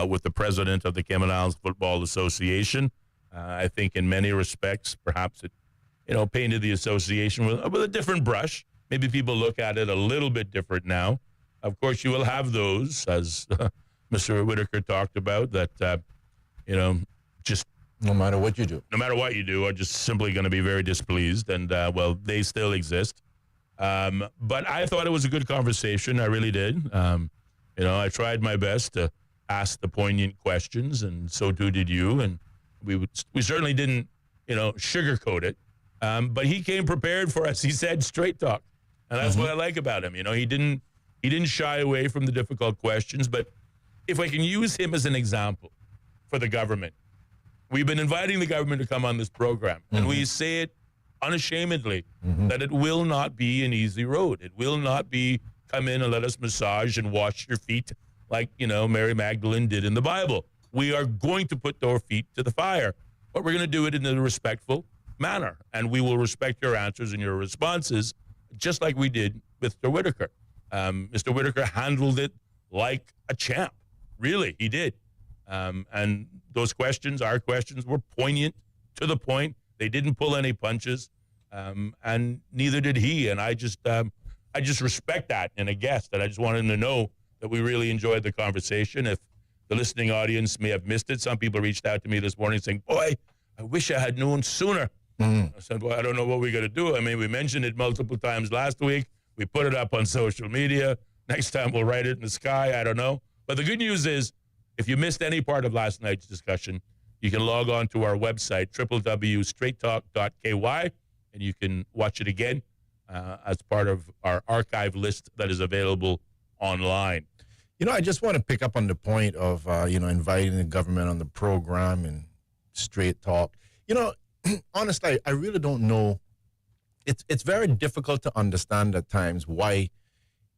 with the president of the Cayman Islands Football Association. I think in many respects, perhaps it, painted the association with a different brush. Maybe people look at it a little bit different now. Of course, you will have those, as Mr. Whitaker talked about, that, just no matter what you do, are just simply going to be very displeased. And, well, they still exist. But I thought it was a good conversation. I really did. I tried my best to ask the poignant questions, and so too did you. And we certainly didn't, sugarcoat it. But he came prepared for us. He said straight talk. And that's what I like about him. He didn't shy away from the difficult questions. But if I can use him as an example for the government, we've been inviting the government to come on this program, and we say it unashamedly that it will not be an easy road. It will not be come in and let us massage and wash your feet like, Mary Magdalene did in the Bible. We are going to put our feet to the fire, but we're going to do it in a respectful manner, and we will respect your answers and your responses, just like we did with Mr. Whitaker. Mr. Whitaker handled it like a champ. Really, he did. And those questions, our questions, were poignant, to the point. They didn't pull any punches, and neither did he. And I just respect that in a guest, and I just wanted him to know that we really enjoyed the conversation. If the listening audience may have missed it, some people reached out to me this morning saying, boy, I wish I had known sooner. I said, well, I don't know what we're going to do. I mean, we mentioned it multiple times last week. We put it up on social media. Next time we'll write it in the sky. I don't know. But the good news is, if you missed any part of last night's discussion, you can log on to our website, www.straighttalk.ky, and you can watch it again as part of our archive list that is available online. I just want to pick up on the point of, inviting the government on the program and straight talk. Honestly, I really don't know. It's very difficult to understand at times why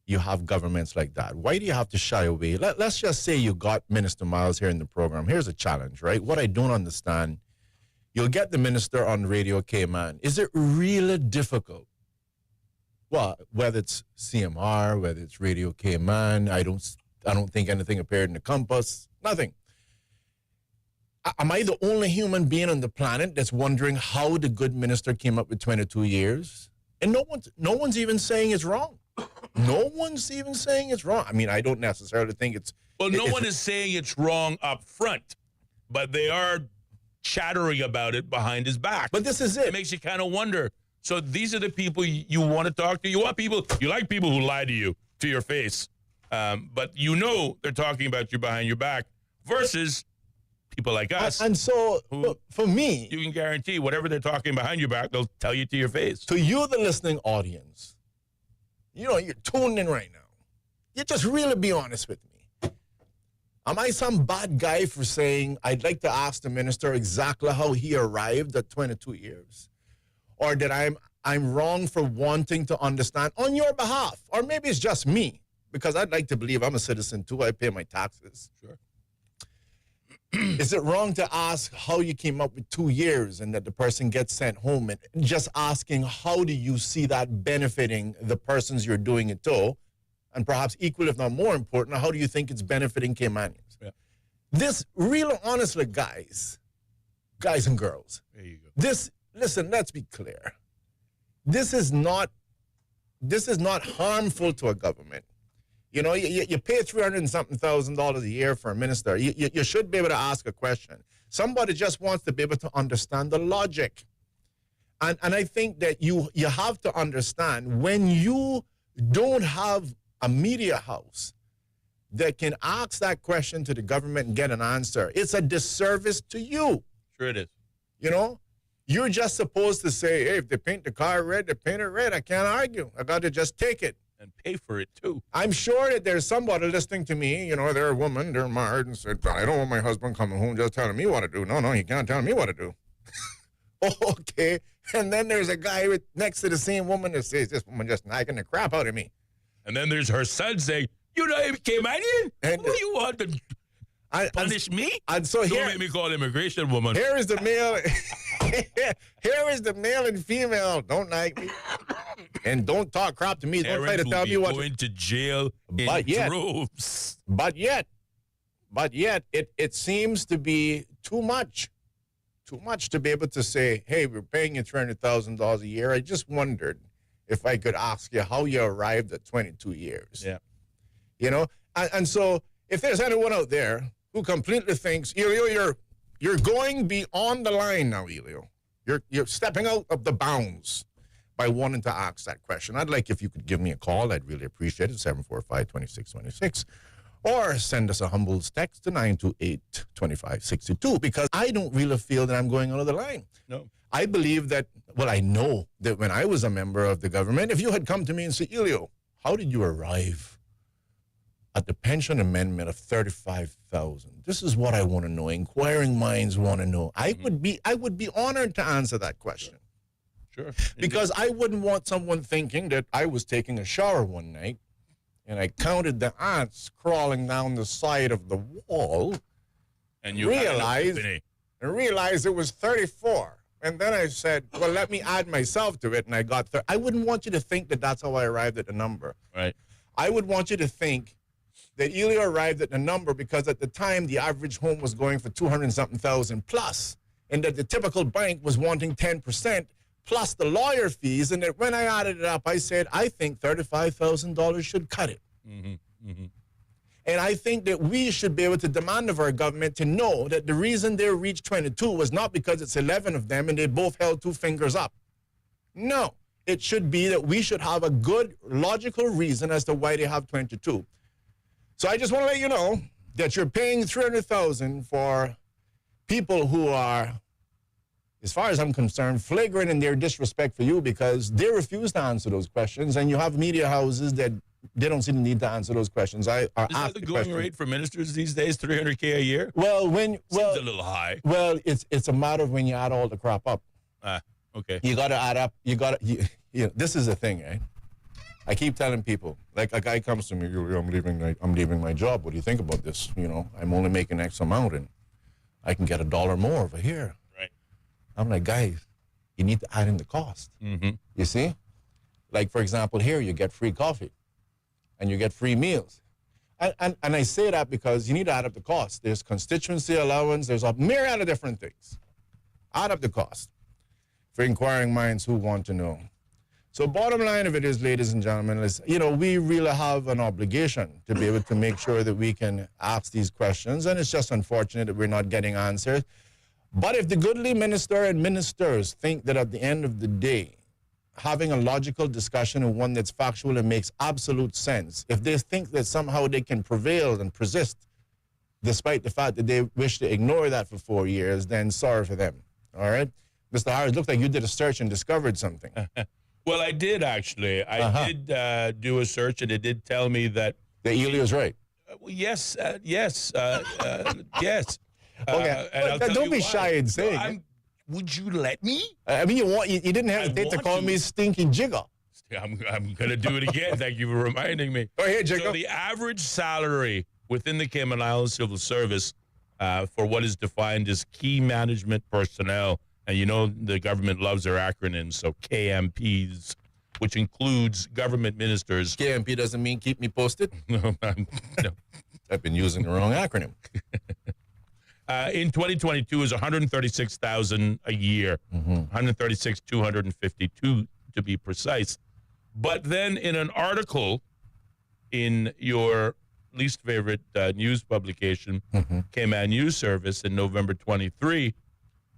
you have governments like that. Why do you have to shy away? Let's just say you got Minister Miles here in the program. Here's a challenge, right? What I don't understand, you'll get the minister on Radio Cayman. Is it really difficult? Well, whether it's CMR, whether it's Radio Cayman, I don't think anything appeared in the compass. Nothing. Am I the only human being on the planet that's wondering how the good minister came up with 22 years? And no one's even saying it's wrong. No one's even saying it's wrong. I mean, I don't necessarily think it's... Well, no one is saying it's wrong up front, but they are chattering about it behind his back. But this is it. It makes you kind of wonder. So these are the people you want to talk to. You like people who lie to you, to your face. But they're talking about you behind your back versus people like us. And so, for me... You can guarantee whatever they're talking behind your back, they'll tell you to your face. To you, the listening audience, you're tuned in right now. You just really be honest with me. Am I some bad guy for saying I'd like to ask the minister exactly how he arrived at 22 years? Or that I'm wrong for wanting to understand on your behalf? Or maybe it's just me, because I'd like to believe I'm a citizen too. I pay my taxes. Sure. Is it wrong to ask how you came up with 2 years and that the person gets sent home, and just asking how do you see that benefiting the persons you're doing it to? And perhaps equal, if not more important, how do you think it's benefiting Caymanians? Yeah. This, really honestly, guys and girls, there you go. Listen, let's be clear. This is not harmful to a government. You pay $300 and something thousand a year for a minister. You should be able to ask a question. Somebody just wants to be able to understand the logic. And I think that you have to understand, when you don't have a media house that can ask that question to the government and get an answer, it's a disservice to you. Sure it is. You're just supposed to say, hey, if they paint the car red, they paint it red. I can't argue. I got to just take it. And pay for it, too. I'm sure that there's somebody listening to me, they're a woman, they're married, and said, I don't want my husband coming home just telling me what to do. No, he can't tell me what to do. Okay. And then there's a guy next to the same woman that says, this woman just knocking the crap out of me. And then there's her son saying, you know, Caymanian? And what do you want? Punish me? And so Don't make me call immigration woman. Here is the male. Here is the male and female. Don't like me. And don't talk crap to me. Don't try to tell me what. Going to jail in droves. But yet, it seems to be too much to be able to say, hey, we're paying you $300,000 a year. I just wondered if I could ask you how you arrived at 22 years. Yeah. You know? And so if there's anyone out there who completely thinks, Ellio, you're going beyond the line now, Ellio. You're stepping out of the bounds by wanting to ask that question. I'd like if you could give me a call. I'd really appreciate it, 745-2626. Or send us a humble text to 928-2562, because I don't really feel that I'm going out of the line. No. I believe that, well, I know that when I was a member of the government, if you had come to me and said, Ellio, how did you arrive at the pension amendment of $35,000? This is what I want to know. Inquiring minds want to know. I would be honored to answer that question. Sure. Because I wouldn't want someone thinking that I was taking a shower one night and I counted the ants crawling down the side of the wall and you realized it was 34. And then I said, well, let me add myself to it, and I got 30. I wouldn't want you to think that that's how I arrived at the number. Right. I would want you to think that Ellio arrived at the number because at the time the average home was going for 200-something thousand plus, and that the typical bank was wanting 10% plus the lawyer fees, and that when I added it up, I said, I think $35,000 should cut it. Mm-hmm. Mm-hmm. And I think that we should be able to demand of our government to know that the reason they reached 22 was not because it's 11 of them and they both held two fingers up. No, it should be that we should have a good, logical reason as to why they have 22. So I just want to let you know that you're paying $300,000 for people who are, as far as I'm concerned, flagrant in their disrespect for you because they refuse to answer those questions, and you have media houses that they don't see the need to answer those questions. Is that the going rate for ministers these days, $300K a year? Well, seems a little high. Well, it's a matter of when you add all the crap up. Okay. You got to add up. This is the thing, right? I keep telling people, like a guy comes to me, I'm leaving my job. What do you think about this? You know, I'm only making X amount, and I can get $1 more over here. Right. I'm like, guys, you need to add in the cost. Mm-hmm. You see? Like, for example, here you get free coffee. And you get free meals. And I say that because you need to add up the cost. There's constituency allowance. There's a myriad of different things. Add up the cost for inquiring minds who want to know. So bottom line of it is, ladies and gentlemen, is, we really have an obligation to be able to make sure that we can ask these questions. And it's just unfortunate that we're not getting answers. But if the goodly minister and ministers think that at the end of the day, having a logical discussion and one that's factual and makes absolute sense, if they think that somehow they can prevail and persist despite the fact that they wish to ignore that for 4 years, then sorry for them. All right? Mr. Harris, looked like you did a search and discovered something. Well, I did, actually. I did do a search, and it did tell me that... That Ellio's right. Yes. Yes. Okay. Don't be shy in saying it. Would you let me? I mean, you didn't hesitate to call me stinking jigger. I'm going to do it again. Thank you for reminding me. Go ahead, Jigger. So the average salary within the Cayman Islands Civil Service for what is defined as key management personnel, and the government loves their acronyms, so KMPs, which includes government ministers. KMP doesn't mean keep me posted? No. I've been using the wrong acronym. In 2022 is $136,000 a year, $136,252 to be precise. But then in an article in your least favorite news publication, Cayman News Service, in November 23,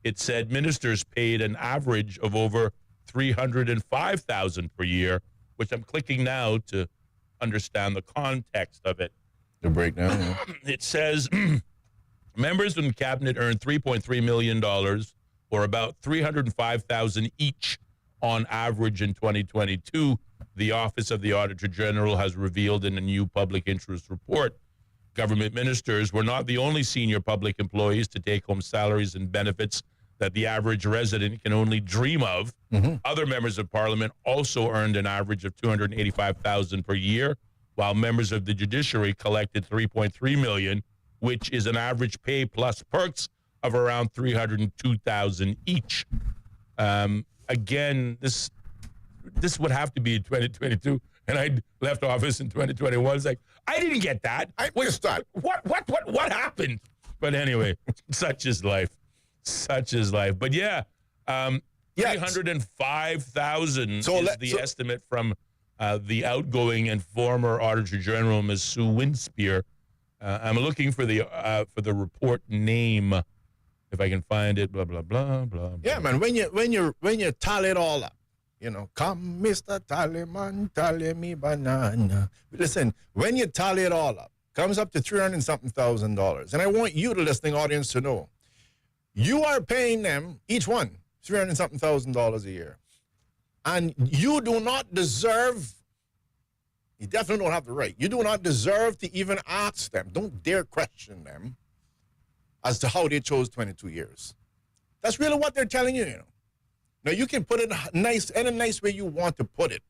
it said ministers paid an average of over $305,000 per year, which I'm clicking now to understand the context of it. The breakdown. Yeah. It says... Members in cabinet earned $3.3 million, or about $305,000 each on average in 2022. The Office of the Auditor General has revealed in a new public interest report. Government ministers were not the only senior public employees to take home salaries and benefits that the average resident can only dream of. Other members of Parliament also earned an average of $285,000 per year, while members of the judiciary collected $3.3 million which is an average pay plus perks of around $302,000 each. Again, this would have to be in 2022, and I left office in 2021. It's like, I didn't get that. I missed that. What happened? But anyway, such is life. Such is life. But yeah, 305,000 is the estimate from the outgoing and former Auditor General, Ms. Sue Winspear. I'm looking for the report name, if I can find it. Blah blah blah blah. Yeah, man. When you tally it all up, come, Mr. Tallyman, tally me banana. Listen, when you tally it all up, comes up to $300-something thousand. And I want you, the listening audience, to know, you are paying them each one $300-something thousand a year, and you do not deserve. You definitely don't have the right. You do not deserve to even ask them. Don't dare question them as to how they chose 22 years. That's really what they're telling you, Now, you can put it nice in a nice way you want to put it.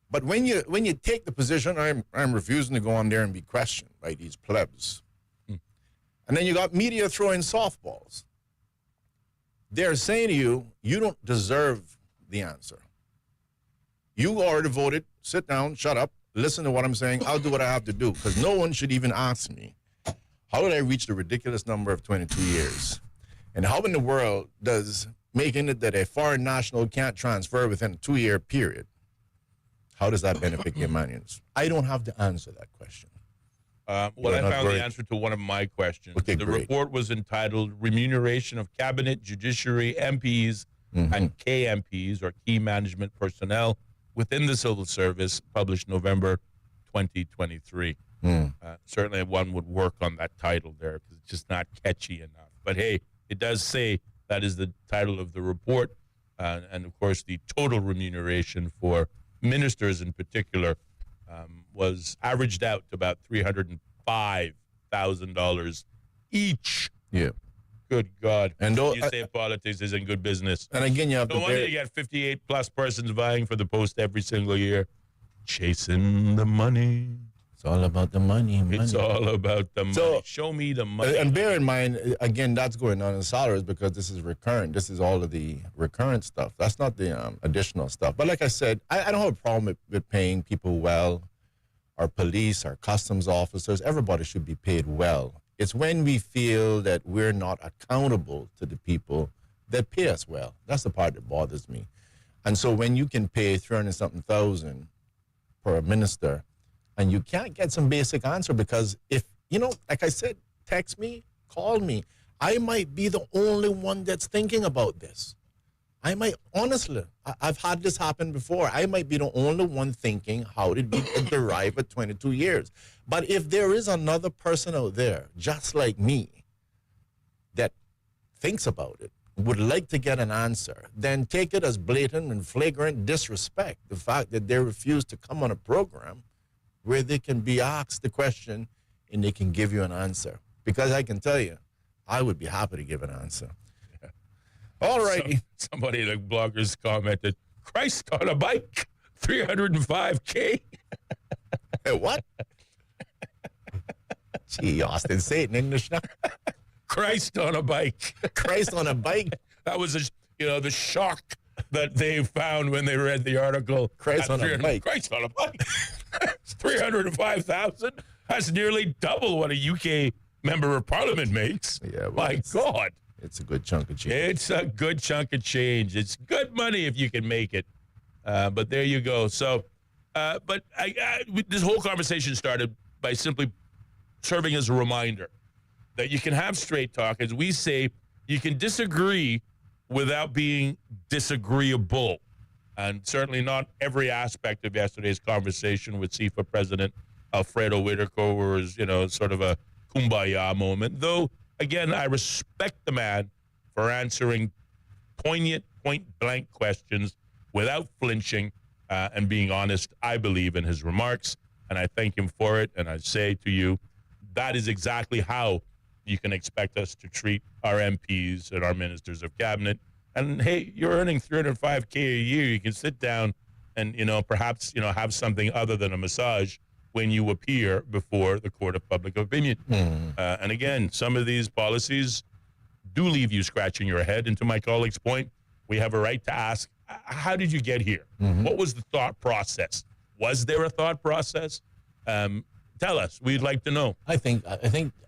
But when you take the position, I'm refusing to go on there and be questioned by these plebs. And then you got media throwing softballs. They're saying to you, you don't deserve the answer. You already voted. Sit down, shut up, listen to what I'm saying. I'll do what I have to do, because no one should even ask me, how did I reach the ridiculous number of 22 years? And how in the world does making it that a foreign national can't transfer within a 2-year period, how does that benefit Ghanaians? I don't have to answer that question. I found the answer to one of my questions. Okay, the great. report was entitled Remuneration of Cabinet, Judiciary, MPs, and KMPs, or Key Management Personnel, within the civil service, published November 2023. Certainly one would work on that title there, because it's just not catchy enough. But hey, it does say that is the title of the report. And of course, the total remuneration for ministers in particular was averaged out to about $305,000 each. Yeah. Good God. And you say politics isn't good business. And again, you have no wonder you get 58 plus persons vying for the post every single year, chasing the money. It's all about the money. It's all about the money. So, show me the money. And bear in mind, again, that's going on in salaries, because this is recurrent. This is all of the recurrent stuff. That's not the additional stuff. But like I said, I don't have a problem with paying people well. Our police, our customs officers, everybody should be paid well. It's when we feel that we're not accountable to the people that pay us well. That's the part that bothers me. And so when you can pay $300-something thousand for a minister, and you can't get some basic answer, because if, like I said, text me, call me, I might be the only one that's thinking about this. I might, honestly, I've had this happen before. I might be the only one thinking, how did we derive at 22 years? But if there is another person out there, just like me, that thinks about it, would like to get an answer, then take it as blatant and flagrant disrespect, the fact that they refuse to come on a program where they can be asked the question and they can give you an answer. Because I can tell you, I would be happy to give an answer. All righty. Somebody in the bloggers commented, Christ on a bike, $305K. Hey, what? Gee, Austin, say it in English now. Christ on a bike. Christ on a bike? That was, the shock that they found when they read the article. Christ on a bike. Christ on a bike. $305,000. That's nearly double what a UK member of parliament makes. Yeah, my God. It's a good chunk of change. It's a good chunk of change. It's good money if you can make it. But there you go. So, but this whole conversation started by simply serving as a reminder that you can have straight talk. As we say, you can disagree without being disagreeable. And certainly not every aspect of yesterday's conversation with CIFA President Alfredo Whitaker was, sort of a kumbaya moment. Though, again, I respect the man for answering poignant, point-blank questions without flinching and being honest, I believe, in his remarks. And I thank him for it. And I say to you, that is exactly how you can expect us to treat our MPs and our ministers of cabinet. And, hey, you're earning $305K a year. You can sit down and, perhaps, have something other than a massage when you appear before the court of public opinion. And again, some of these policies do leave you scratching your head. And to my colleague's point, we have a right to ask, how did you get here? What was the thought process? Was there a thought process? Tell us. We'd like to know. I think,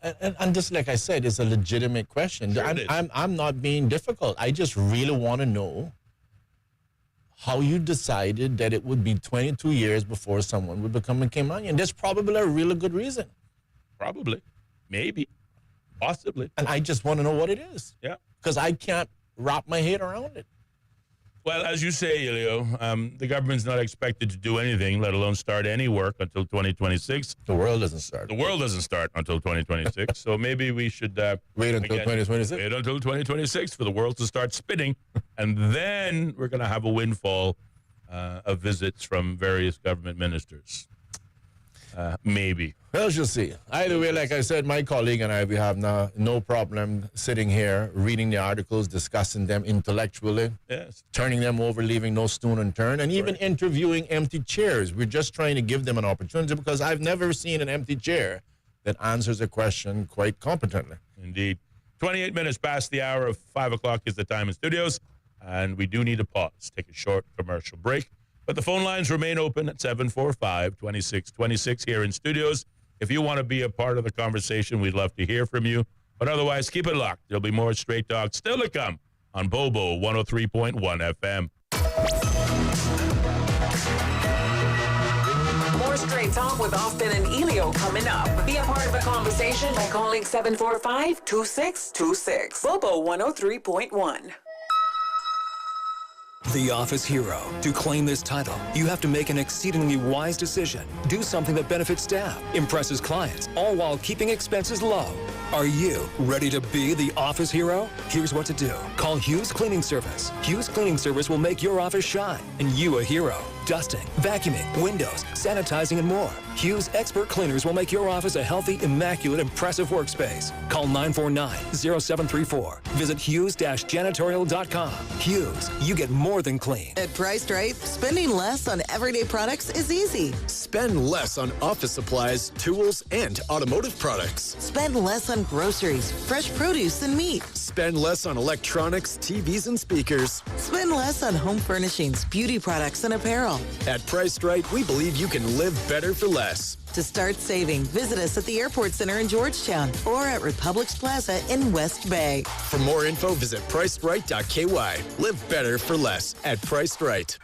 and just like I said, it's a legitimate question. Sure I'm not being difficult. I just really want to know how you decided that it would be 22 years before someone would become a Caymanian. There's probably a really good reason. Probably. Maybe. Possibly. And I just want to know what it is. Yeah. Because I can't wrap my head around it. Well, as you say, Ellio, the government's not expected to do anything, let alone start any work until 2026. The world doesn't start. The world doesn't start until 2026. So maybe we should wait until 2026. Wait until 2026 for the world to start spinning, and then we're going to have a windfall of visits from various government ministers. Maybe. Well, you'll see. Either way, like I said, my colleague and I, we have no problem sitting here, reading the articles, discussing them intellectually, turning them over, leaving no stone unturned, and even interviewing empty chairs. We're just trying to give them an opportunity because I've never seen an empty chair that answers a question quite competently. Indeed. 28 minutes past the hour of 5 o'clock is the time in studios, and we do need a pause, take a short commercial break. But the phone lines remain open at 745-2626 here in studios. If you want to be a part of the conversation, we'd love to hear from you. But otherwise, keep it locked. There'll be more Straight Talk still to come on Bobo 103.1 FM. More Straight Talk with Austin and Ellio coming up. Be a part of the conversation by calling 745-2626. Bobo 103.1. The Office Hero. To claim this title, you have to make an exceedingly wise decision. Do something that benefits staff, impresses clients, all while keeping expenses low. Are you ready to be the Office Hero? Here's what to do. Call Hughes Cleaning Service. Hughes Cleaning Service will make your office shine and you a hero. Dusting, vacuuming, windows, sanitizing, and more. Hughes expert cleaners will make your office a healthy, immaculate, impressive workspace. Call 949-0734. Visit hughes-janitorial.com. Hughes, you get more than clean. At Priced Right, spending less on everyday products is easy. Spend less on office supplies, tools, and automotive products. Spend less on groceries, fresh produce, and meat. Spend less on electronics, TVs, and speakers. Spend less on home furnishings, beauty products, and apparel. At Priced Right, we believe you can live better for less. To start saving, visit us at the Airport Center in Georgetown or at Republic's Plaza in West Bay. For more info, visit pricedright.ky. Live better for less at Priced Right.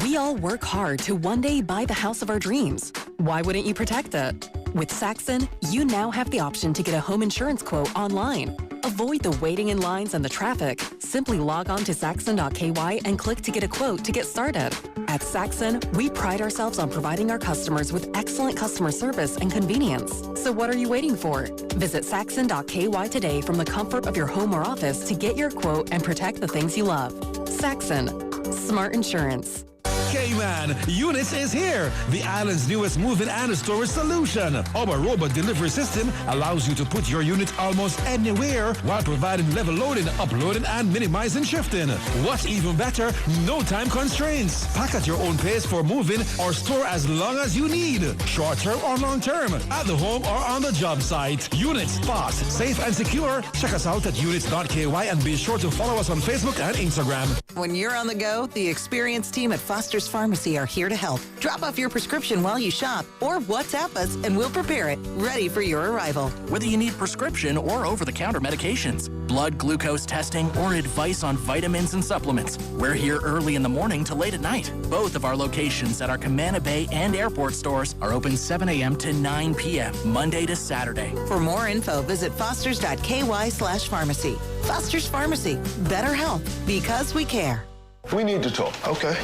We all work hard to one day buy the house of our dreams. Why wouldn't you protect it? With Saxon, you now have the option to get a home insurance quote online. Avoid the waiting in lines and the traffic. Simply log on to saxon.ky and click to get a quote to get started. At Saxon, we pride ourselves on providing our customers with excellent customer service and convenience. So what are you waiting for? Visit saxon.ky today from the comfort of your home or office to get your quote and protect the things you love. Saxon. Smart Insurance. K-Man, Units is here, the island's newest move-in and storage solution. Our robot delivery system allows you to put your unit almost anywhere while providing level loading, uploading, and minimizing shifting. What's even better, no time constraints. Pack at your own pace for moving or store as long as you need. Short-term or long-term, at the home or on the job site. Units, fast, safe, and secure. Check us out at units.ky and be sure to follow us on Facebook and Instagram. When you're on the go, the experienced team at Foster's Pharmacy are here to help. Drop off your prescription while you shop or WhatsApp us and we'll prepare it, ready for your arrival. Whether you need prescription or over-the-counter medications, blood glucose testing, or advice on vitamins and supplements, we're here early in the morning to late at night. Both of our locations at our Camana Bay and airport stores are open 7 a.m. to 9 p.m., Monday to Saturday. For more info, visit fosters.ky/pharmacy. Foster's Pharmacy. Better health because we care. We need to talk. Okay.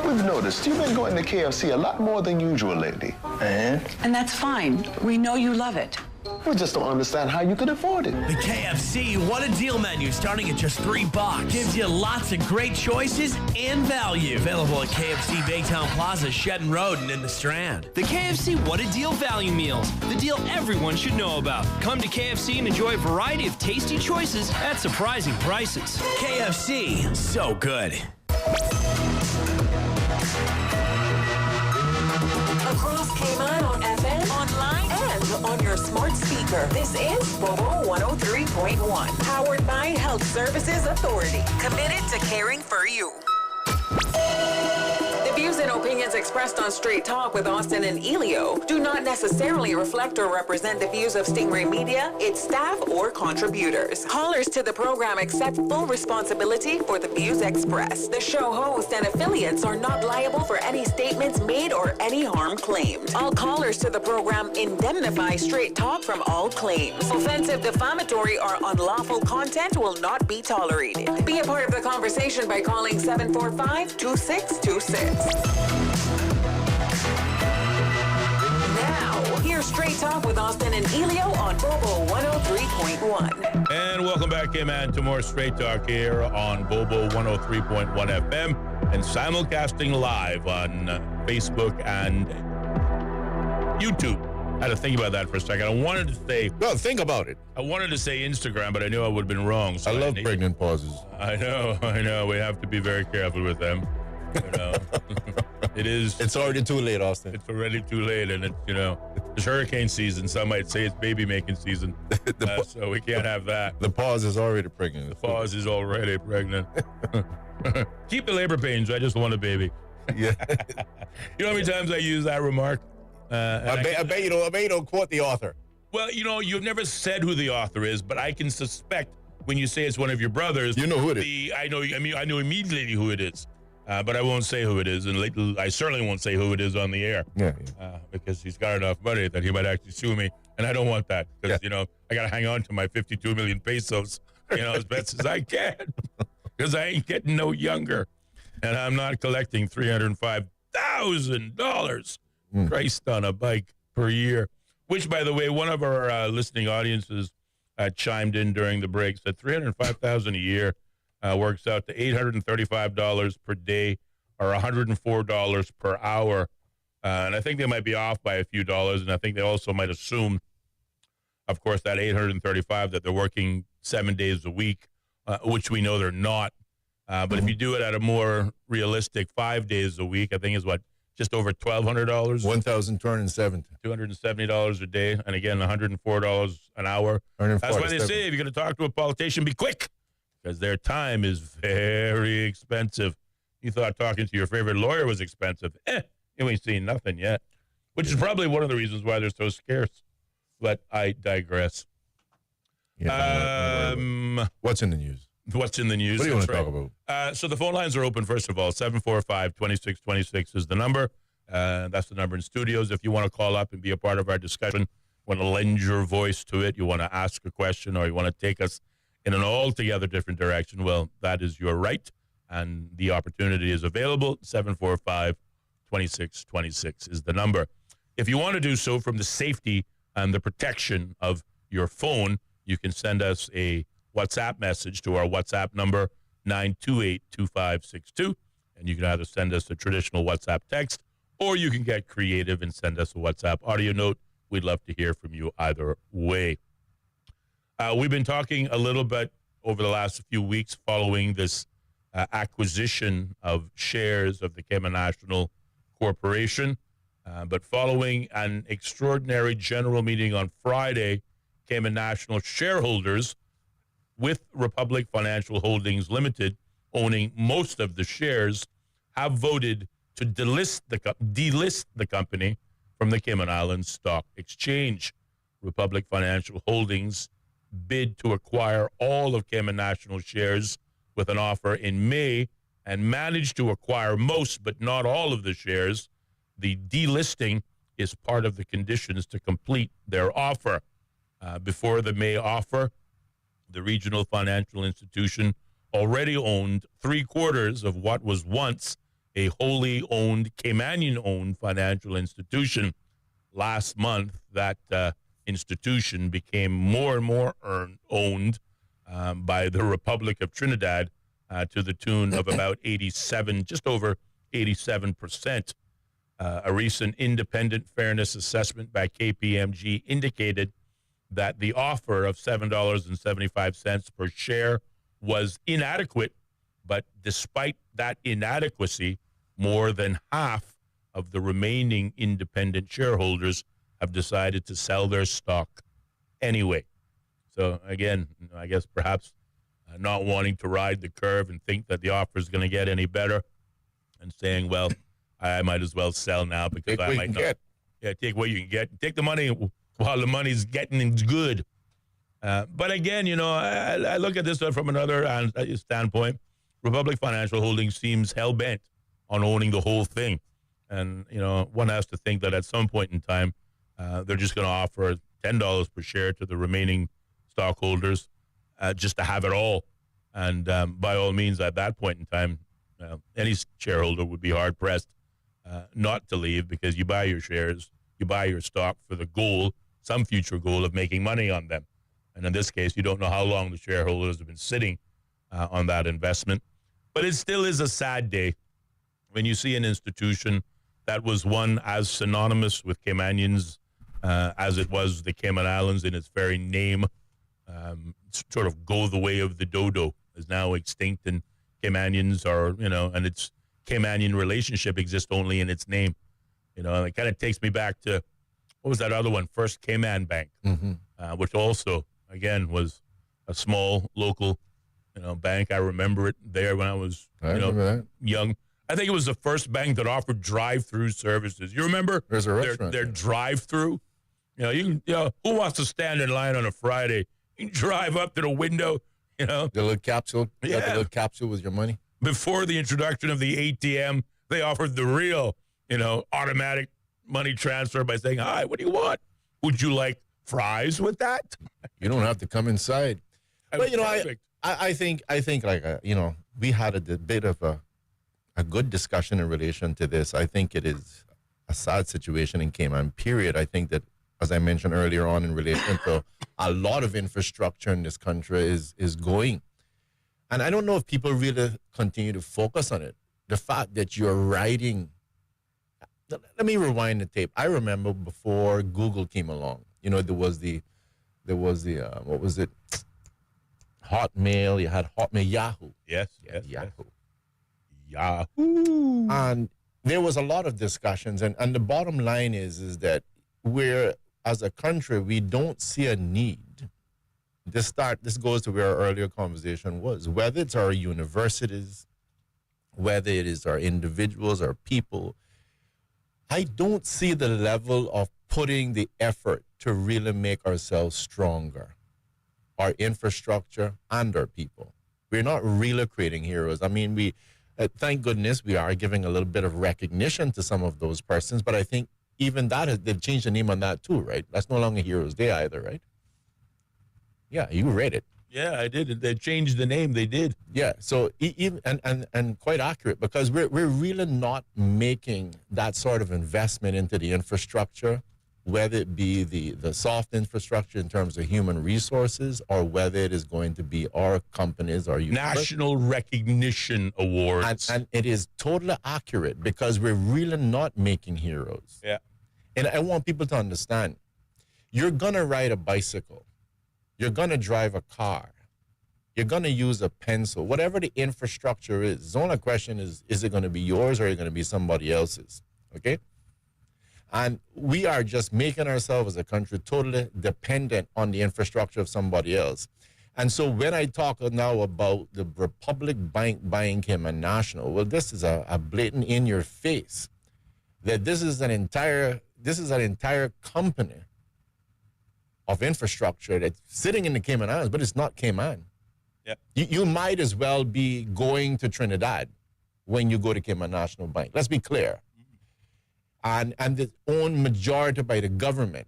We've noticed you've been going to KFC a lot more than usual lately. And that's fine. We know you love it. We just don't understand how you could afford it. The KFC What a Deal menu starting at just $3. Gives you lots of great choices and value. Available at KFC Baytown Plaza, Shedden Road, and in the Strand. The KFC What a Deal value meals. The deal everyone should know about. Come to KFC and enjoy a variety of tasty choices at surprising prices. KFC, so good. Across Cayman on Speaker. This is Bobo 103.1, powered by Health Services Authority, committed to caring for you. The views and opinions expressed on Straight Talk with Austin and Ellio do not necessarily reflect or represent the views of Stingray Media, its staff, or contributors. Callers to the program accept full responsibility for the views expressed. The show host and affiliates are not liable for any statements made or any harm claimed. All callers to the program indemnify Straight Talk from all claims. Offensive, defamatory, or unlawful content will not be tolerated. Be a part of the conversation by calling 745-2626. Now, here's Straight Talk with Austin and Ellio on Bobo 103.1. And welcome back, man, to more Straight Talk here on Bobo 103.1 FM and simulcasting live on Facebook and YouTube. I had to think about that for a second. I wanted to say... Well, think about it. I wanted to say Instagram, but I knew I would have been wrong. So I love pregnant pauses. I know. We have to be very careful with them. You know, it is. It's already too late, Austin. It's already too late, and it's it's hurricane season. Some might say it's baby making season, so we can't have that. The pause is already pregnant. The pause is already pregnant. Keep the labor pains. I just want a baby. Yeah. You know how many times I use that remark? I bet you don't quote the author. Well, you've never said who the author is, but I can suspect when you say it's one of your brothers. You know who it is. I know immediately who it is. But I won't say who it is, and I certainly won't say who it is on the air. Yeah. Because he's got enough money that he might actually sue me, and I don't want that because I got to hang on to my 52 million pesos, as best as I can, because I ain't getting no younger, and I'm not collecting $305,000, Christ on a bike per year. Which, by the way, one of our listening audiences chimed in during the break, said $305,000 a year. Works out to $835 per day or $104 per hour. And I think they might be off by a few dollars. And I think they also might assume, of course, that $835 that they're working 7 days a week, which we know they're not. But if you do it at a more realistic 5 days a week, I think is just over $1,200? $1,270. $270 a day. And again, $104 an hour. That's why they say if you're going to talk to a politician, be quick. Because their time is very expensive. You thought talking to your favorite lawyer was expensive. You ain't seen nothing yet. Which is probably one of the reasons why they're so scarce. But I digress. Yeah, what's in the news? What's in the news? What do you want to talk about? So the phone lines are open, first of all. 745-2626 is the number. That's the number in studios. If you want to call up and be a part of our discussion, want to lend your voice to it, you want to ask a question, or you want to take us in an altogether different direction, well, that is your right, and the opportunity is available. 745-2626 is the number. If you want to do so from the safety and the protection of your phone, you can send us a WhatsApp message to our WhatsApp number, 928-2562, and you can either send us a traditional WhatsApp text, or you can get creative and send us a WhatsApp audio note. We'd love to hear from you either way. We've been talking a little bit over the last few weeks following this acquisition of shares of the Cayman National Corporation. But following an extraordinary general meeting on Friday, Cayman National shareholders with Republic Financial Holdings Limited owning most of the shares have voted to delist the company from the Cayman Islands Stock Exchange. Republic Financial Holdings bid to acquire all of Cayman National shares with an offer in May and managed to acquire most but not all of the shares. The delisting is part of the conditions to complete their offer. Before the May offer, the regional financial institution already owned 3/4 of what was once a wholly owned, Caymanian-owned financial institution. Last month, that institution became more and more owned by the Republic of Trinidad to the tune of about 87, just over 87%. A recent independent fairness assessment by KPMG indicated that the offer of $7.75 per share was inadequate, but despite that inadequacy, more than half of the remaining independent shareholders have decided to sell their stock anyway. So again, I guess perhaps not wanting to ride the curve and think that the offer is going to get any better, and saying, well, I might as well sell now because I might not. Yeah, take what you can get. Take the money while the money's getting good. But again, I look at this from another standpoint. Republic Financial Holdings seems hell-bent on owning the whole thing. And, one has to think that at some point in time, they're just going to offer $10 per share to the remaining stockholders just to have it all. And by all means, at that point in time, any shareholder would be hard-pressed not to leave, because you buy your shares, you buy your stock for the goal, some future goal of making money on them. And in this case, you don't know how long the shareholders have been sitting on that investment. But it still is a sad day when you see an institution that was one as synonymous with Caymanians as it was the Cayman Islands in its very name, sort of go the way of the dodo, is now extinct, and Caymanians are, and its Caymanian relationship exists only in its name. And it kind of takes me back to, what was that other one? First Cayman Bank, which also, again, was a small local, bank. I remember it there when I was, young. I think it was the first bank that offered drive-through services. You remember? There's a restaurant. Their drive-through. Who wants to stand in line on a Friday? You can drive up to the window, The little capsule. Yeah. The little capsule with your money. Before the introduction of the ATM, they offered the real, automatic money transfer by saying, "Hi, what do you want? Would you like fries with that?" You don't have to come inside. But I think like we had a bit of a good discussion in relation to this. I think it is a sad situation in Cayman, period. I think that, as I mentioned earlier on, in relation to a lot of infrastructure in this country is going. And I don't know if people really continue to focus on it. The fact that you're riding. Let me rewind the tape. I remember before Google came along, there was the what was it? Hotmail. You had Hotmail, Yahoo. Yes. Yahoo. Yahoo. And there was a lot of discussions. And the bottom line is that as a country, we don't see a need. This goes to where our earlier conversation was. Whether it's our universities, whether it is our individuals, our people, I don't see the level of putting the effort to really make ourselves stronger, our infrastructure and our people. We're not really creating heroes. I mean, thank goodness we are giving a little bit of recognition to some of those persons, but I think even that, they've changed the name on that too, right? That's no longer Heroes Day either, right? Yeah, you read it. Yeah, I did. They changed the name. They did. Yeah, so even and quite accurate, because we're really not making that sort of investment into the infrastructure, whether it be the soft infrastructure in terms of human resources, or whether it is going to be our companies, our national recognition awards. And it is totally accurate, because we're really not making heroes. Yeah. And I want people to understand, you're going to ride a bicycle. You're going to drive a car. You're going to use a pencil. Whatever the infrastructure is, the only question is it going to be yours or is it going to be somebody else's? Okay? And we are just making ourselves as a country totally dependent on the infrastructure of somebody else. And so when I talk now about the Republic Bank buying Cayman National, well, this is a blatant in your face that this is an entire company of infrastructure that's sitting in the Cayman Islands, but it's not Cayman. Yeah. You might as well be going to Trinidad when you go to Cayman National Bank. Let's be clear. And it's owned majority by the government.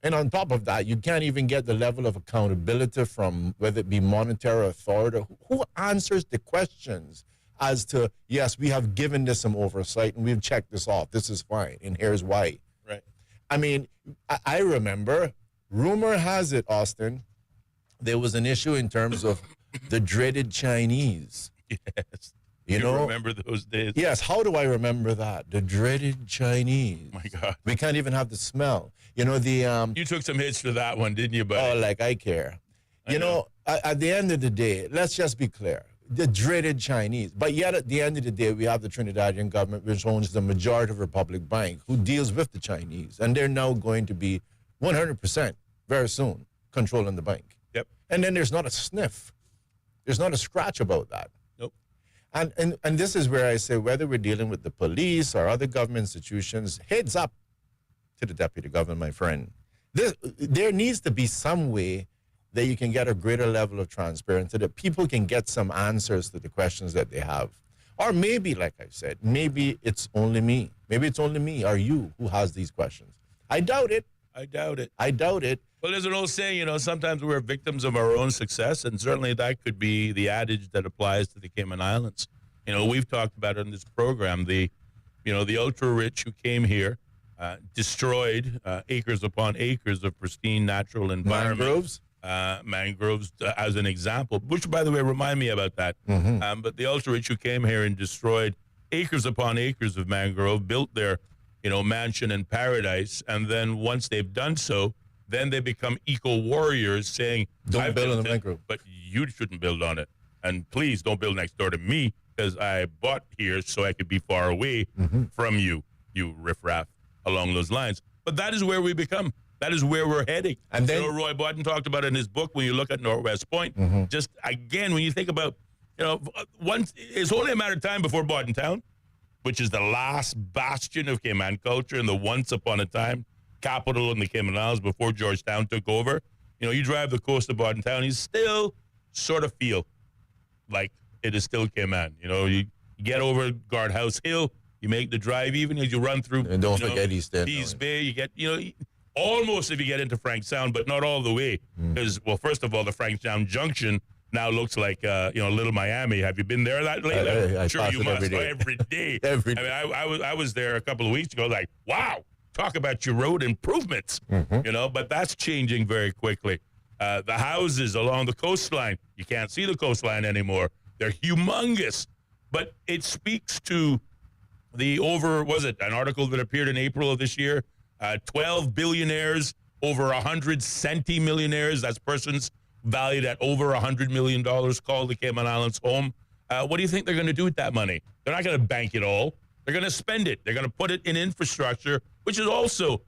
And on top of that, you can't even get the level of accountability from whether it be monetary authority. Who answers the questions as to, yes, we have given this some oversight and we've checked this off. This is fine, and here's why. Right. I mean, I remember, rumor has it, Austin, there was an issue in terms of the dreaded Chinese. Yes. You know, remember those days? Yes. How do I remember that? The dreaded Chinese. My God. We can't even have the smell. You know, You took some hits for that one, didn't you, buddy? Oh, like I care. You know, at the end of the day, let's just be clear. The dreaded Chinese. But yet at the end of the day, we have the Trinidadian government, which owns the majority of Republic Bank, who deals with the Chinese. And they're now going to be 100% very soon controlling the bank. Yep. And then there's not a sniff. There's not a scratch about that. Nope. And this is where I say, whether we're dealing with the police or other government institutions, heads up to the deputy governor, my friend. There needs to be some way that you can get a greater level of transparency, that people can get some answers to the questions that they have. Or maybe, like I said, maybe it's only me. Maybe it's only me or you who has these questions. I doubt it. I doubt it. I doubt it. Well, there's an old saying, sometimes we're victims of our own success, and certainly that could be the adage that applies to the Cayman Islands. We've talked about it in this program, the ultra-rich who came here, destroyed acres upon acres of pristine natural environment. Mangroves? Mangroves, as an example, which, by the way, remind me about that. But the ultra-rich who came here and destroyed acres upon acres of mangrove, built their, mansion in paradise, and then once they've done so, then they become eco-warriors saying, don't build on the mangrove. But you shouldn't build on it. And please don't build next door to me, because I bought here so I could be far away from you, you riffraff, along those lines. But that is where we become. That is where we're heading. And then Roy Barton talked about it in his book, when you look at Northwest Point. Just, again, when you think about, once it's only a matter of time before Bordentown, which is the last bastion of Cayman culture and the once upon a time capital in the Cayman Islands before Georgetown took over. You drive the coast of Bordentown, you still sort of feel like it is still Cayman. You get over Guardhouse Hill, you make the drive even as you run through. And don't forget East End. East Bay, you get, almost if you get into Frank Sound, but not all the way. Because, well, first of all, the Frank Sound Junction now looks like, Little Miami. Have you been there lately? I Sure, pass you it must. every day. Every day. Every day. I mean, I was there a couple of weeks ago, like, wow, talk about your road improvements, but that's changing very quickly. The houses along the coastline, you can't see the coastline anymore. They're humongous. But it speaks to an article that appeared in April of this year, 12 billionaires, over 100 centimillionaires, that's persons valued at over $100 million, called the Cayman Islands home. What do you think they're going to do with that money? They're not going to bank it all. They're going to spend it. They're going to put it in infrastructure, which is also,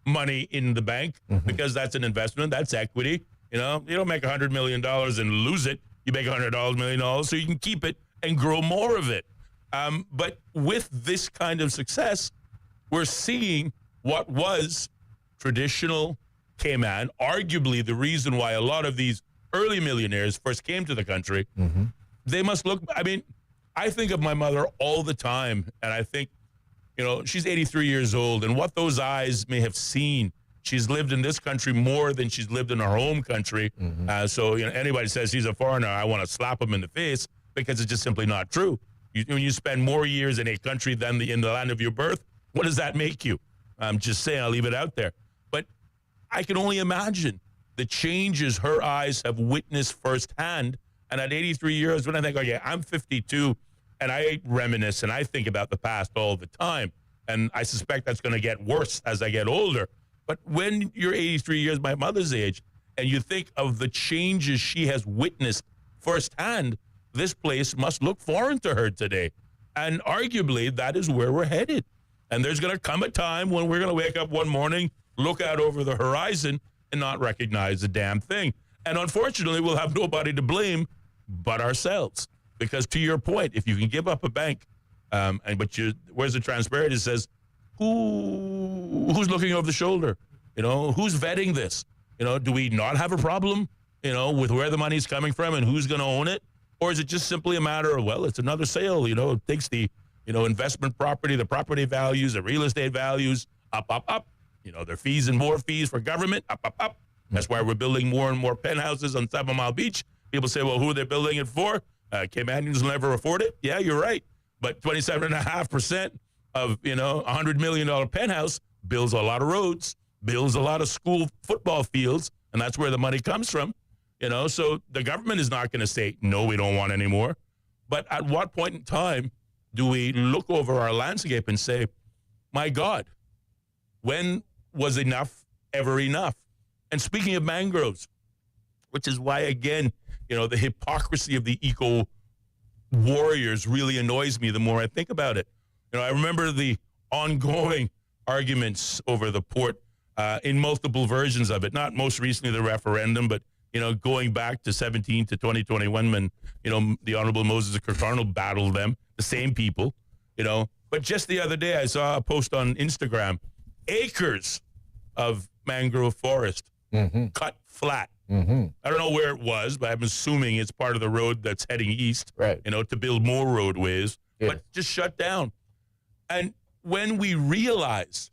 money in the bank, because that's an investment. That's equity. You don't make $100 million and lose it. You make $100 million so you can keep it and grow more of it. But with this kind of success, we're seeing what was traditional Cayman, arguably the reason why a lot of these early millionaires first came to the country. They must look, I think of my mother all the time, and I think, she's 83 years old, and what those eyes may have seen. She's lived in this country more than she's lived in her home country. So, anybody says she's a foreigner, I want to slap them in the face, because it's just simply not true. When you spend more years in a country than in the land of your birth, what does that make you? I'm just saying, I'll leave it out there. But I can only imagine the changes her eyes have witnessed firsthand. And at 83 years, when I think, I'm 52, and I reminisce and I think about the past all the time. And I suspect that's going to get worse as I get older. But when you're 83 years, my mother's age, and you think of the changes she has witnessed firsthand, this place must look foreign to her today. And arguably, that is where we're headed. And there's going to come a time when we're going to wake up one morning, look out over the horizon, and not recognize a damn thing. And unfortunately, we'll have nobody to blame but ourselves. Because to your point, if you can give up a bank, where's the transparency? It says, who's looking over the shoulder? Who's vetting this? Do we not have a problem, with where the money's coming from and who's going to own it? Or is it just simply a matter of, it's another sale, it takes the, investment property, the property values, the real estate values, up. Their fees and more fees for government, up. That's why we're building more and more penthouses on 7 Mile Beach. People say, well, who are they building it for? Caymanians will never afford it. Yeah, you're right. But 27.5% of, $100 million penthouse builds a lot of roads, builds a lot of school football fields, and that's where the money comes from. So the government is not going to say, no, we don't want any more. But at what point in time do we look over our landscape and say, my God, when was enough ever enough? And speaking of mangroves, which is why, again, the hypocrisy of the eco warriors really annoys me the more I think about it. I remember the ongoing arguments over the port in multiple versions of it. Not most recently the referendum, but going back to 17 to 2021 when the Honorable Moses Kirkconnell battled them, the same people. But just the other day I saw a post on Instagram, acres of mangrove forest cut flat. I don't know where it was, but I'm assuming it's part of the road that's heading east, right? To build more roadways, but just shut down. And when we realize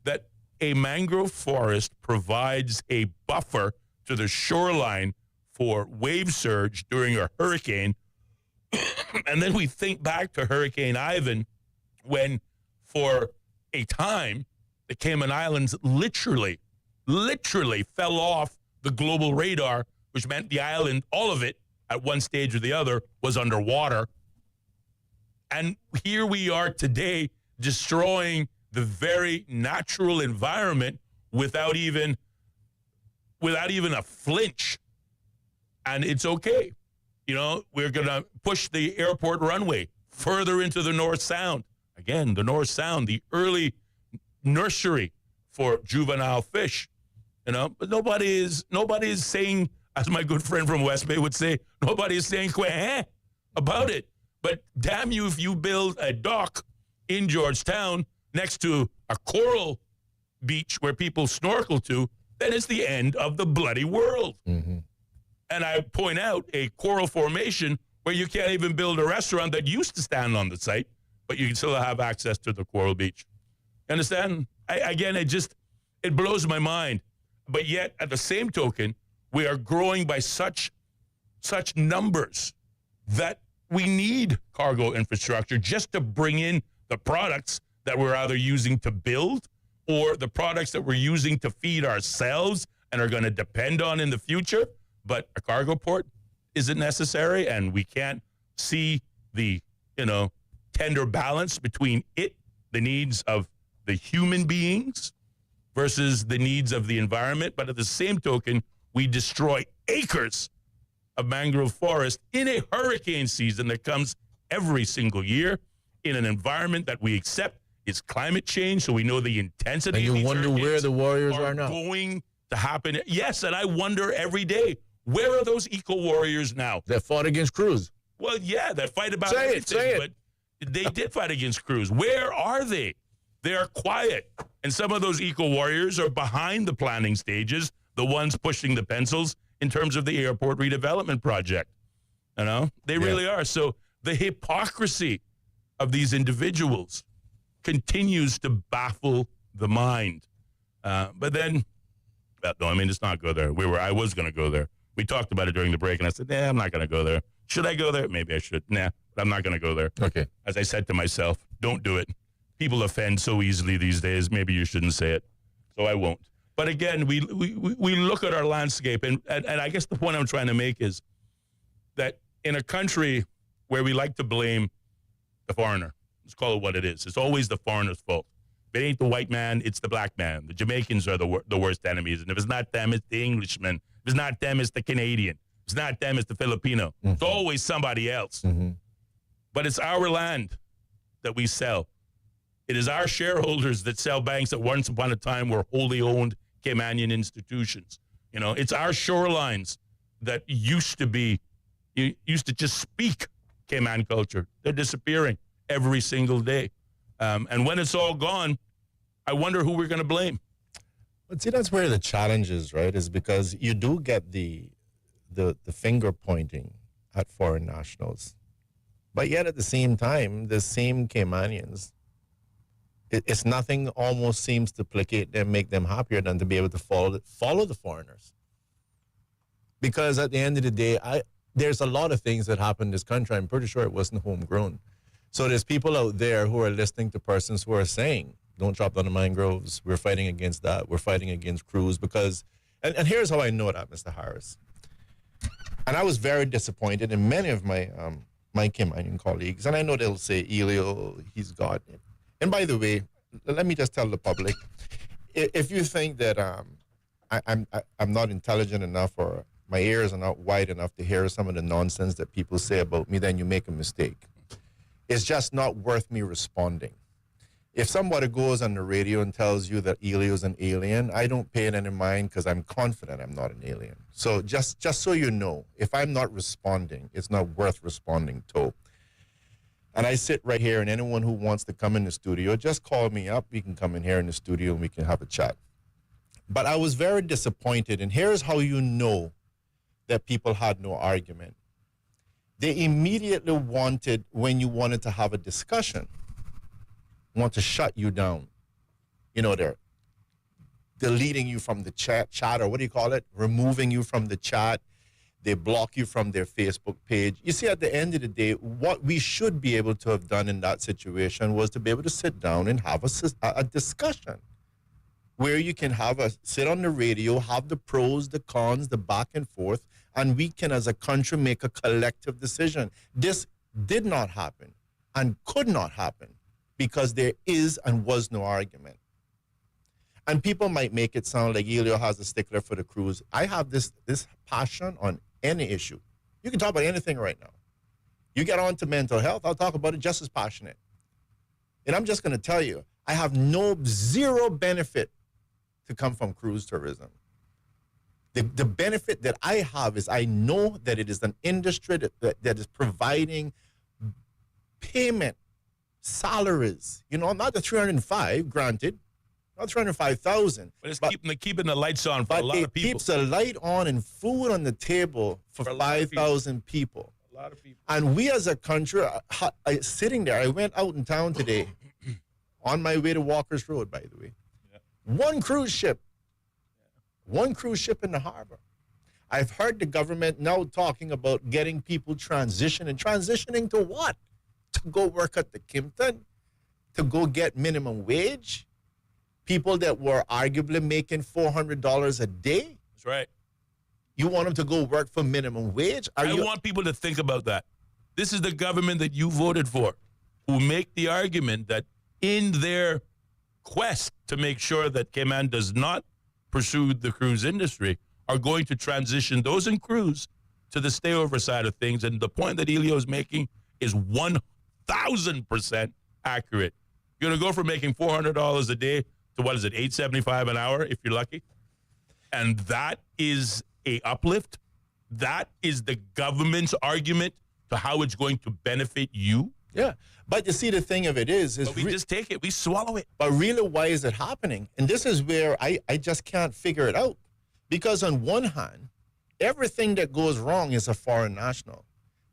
that a mangrove forest provides a buffer to the shoreline for wave surge during a hurricane, and then we think back to Hurricane Ivan, when for a time the Cayman Islands literally fell off the global radar, which meant the island, all of it, at one stage or the other, was underwater. And here we are today destroying the very natural environment without even a flinch. And it's okay. We're going to push the airport runway further into the North Sound. Again, the North Sound, the early nursery for juvenile fish. But nobody is saying, as my good friend from West Bay would say, nobody is saying about it. But damn you if you build a dock in Georgetown next to a coral beach where people snorkel to, then it's the end of the bloody world. And I point out a coral formation where you can't even build a restaurant that used to stand on the site, but you can still have access to the coral beach. You understand? It blows my mind. But yet, at the same token, we are growing by such numbers that we need cargo infrastructure just to bring in the products that we're either using to build or the products that we're using to feed ourselves and are going to depend on in the future. But a cargo port isn't necessary, and we can't see the, tender balance between the needs of the human beings versus the needs of the environment. But at the same token, we destroy acres of mangrove forest in a hurricane season that comes every single year in an environment that we accept is climate change. So we know the intensity. And you wonder where the warriors are now. Going to happen. Yes, and I wonder every day, where are those eco-warriors now? That fought against Cruz. Well, yeah, that fight about everything, but they did fight against Cruz. Where are they? They are quiet. And some of those eco-warriors are behind the planning stages, the ones pushing the pencils in terms of the airport redevelopment project. They really are. So the hypocrisy of these individuals continues to baffle the mind. But then, let's not go there. I was going to go there. We talked about it during the break, and I said, I'm not going to go there. Should I go there? Maybe I should. But I'm not going to go there. Okay. As I said to myself, don't do it. People offend so easily these days. Maybe you shouldn't say it. So I won't. But again, we look at our landscape, and I guess the point I'm trying to make is that in a country where we like to blame the foreigner, let's call it what it is. It's always the foreigner's fault. If it ain't the white man, it's the black man. The Jamaicans are the worst enemies. And if it's not them, it's the Englishman. If it's not them, it's the Canadian. If it's not them, it's the Filipino. It's always somebody else. But it's our land that we sell. It is our shareholders that sell banks that once upon a time were wholly owned Caymanian institutions. It's our shorelines that used to just speak Cayman culture. They're disappearing every single day. And when it's all gone, I wonder who we're going to blame. But see, that's where the challenge is, right? Is because you do get the finger pointing at foreign nationals. But yet at the same time, the same Caymanians, it's nothing almost seems to placate them, make them happier than to be able to follow the foreigners. Because at the end of the day, there's a lot of things that happen in this country. I'm pretty sure it wasn't homegrown. So there's people out there who are listening to persons who are saying, don't chop down the mangroves. We're fighting against that. We're fighting against Cruz because, and here's how I know that, Mr. Harris. And I was very disappointed in many of my Caymanian colleagues. And I know they'll say, Ellio, he's God. And by the way, let me just tell the public, if you think that I'm not intelligent enough or my ears are not wide enough to hear some of the nonsense that people say about me, then you make a mistake. It's just not worth me responding. If somebody goes on the radio and tells you that Ellio's an alien, I don't pay it any mind because I'm confident I'm not an alien. So just so you know, if I'm not responding, it's not worth responding to. And I sit right here, and anyone who wants to come in the studio, just call me up. We can come in here in the studio and we can have a chat. But I was very disappointed, and here's how you know that people had no argument. They immediately wanted, when you wanted to have a discussion, want to shut you down. You know, they're deleting you from the chat, or what do you call it? Removing you from the chat. They block you from their Facebook page. You see, at the end of the day, what we should be able to have done in that situation was to be able to sit down and have a discussion where you can sit on the radio, have the pros, the cons, the back and forth, and we can, as a country, make a collective decision. This did not happen and could not happen because there is and was no argument. And people might make it sound like Ellio has a stickler for the cruise. I have this passion on any issue. You can talk about anything right now. You get on to mental health, I'll talk about it just as passionate. And I'm just going to tell you, I have zero benefit to come from cruise tourism. The benefit that I have is I know that it is an industry that is providing payment, salaries. You know, not the 305, granted, not 305,000. But it's keeping the lights on for a lot of people. It keeps the light on and food on the table for 5,000 people. A lot of people. And we as a country, sitting there, I went out in town today on my way to Walker's Road, by the way. Yeah. One cruise ship in the harbor. I've heard the government now talking about getting people transitioning to what? To go work at the Kimpton? To go get minimum wage? People that were arguably making $400 a day? That's right. You want them to go work for minimum wage? I want people to think about that. This is the government that you voted for, who make the argument that in their quest to make sure that Cayman does not pursue the cruise industry, are going to transition those in cruise to the stayover side of things. And the point that Ellio is making is 1,000% accurate. You're going to go from making $400 a day to, what is it, $8.75 an hour if you're lucky? And that is a uplift. That is the government's argument to how it's going to benefit you. Yeah. But you see, the thing of it is we just take it. We swallow it. But really, why is it happening? And this is where I just can't figure it out. Because on one hand, everything that goes wrong is a foreign national.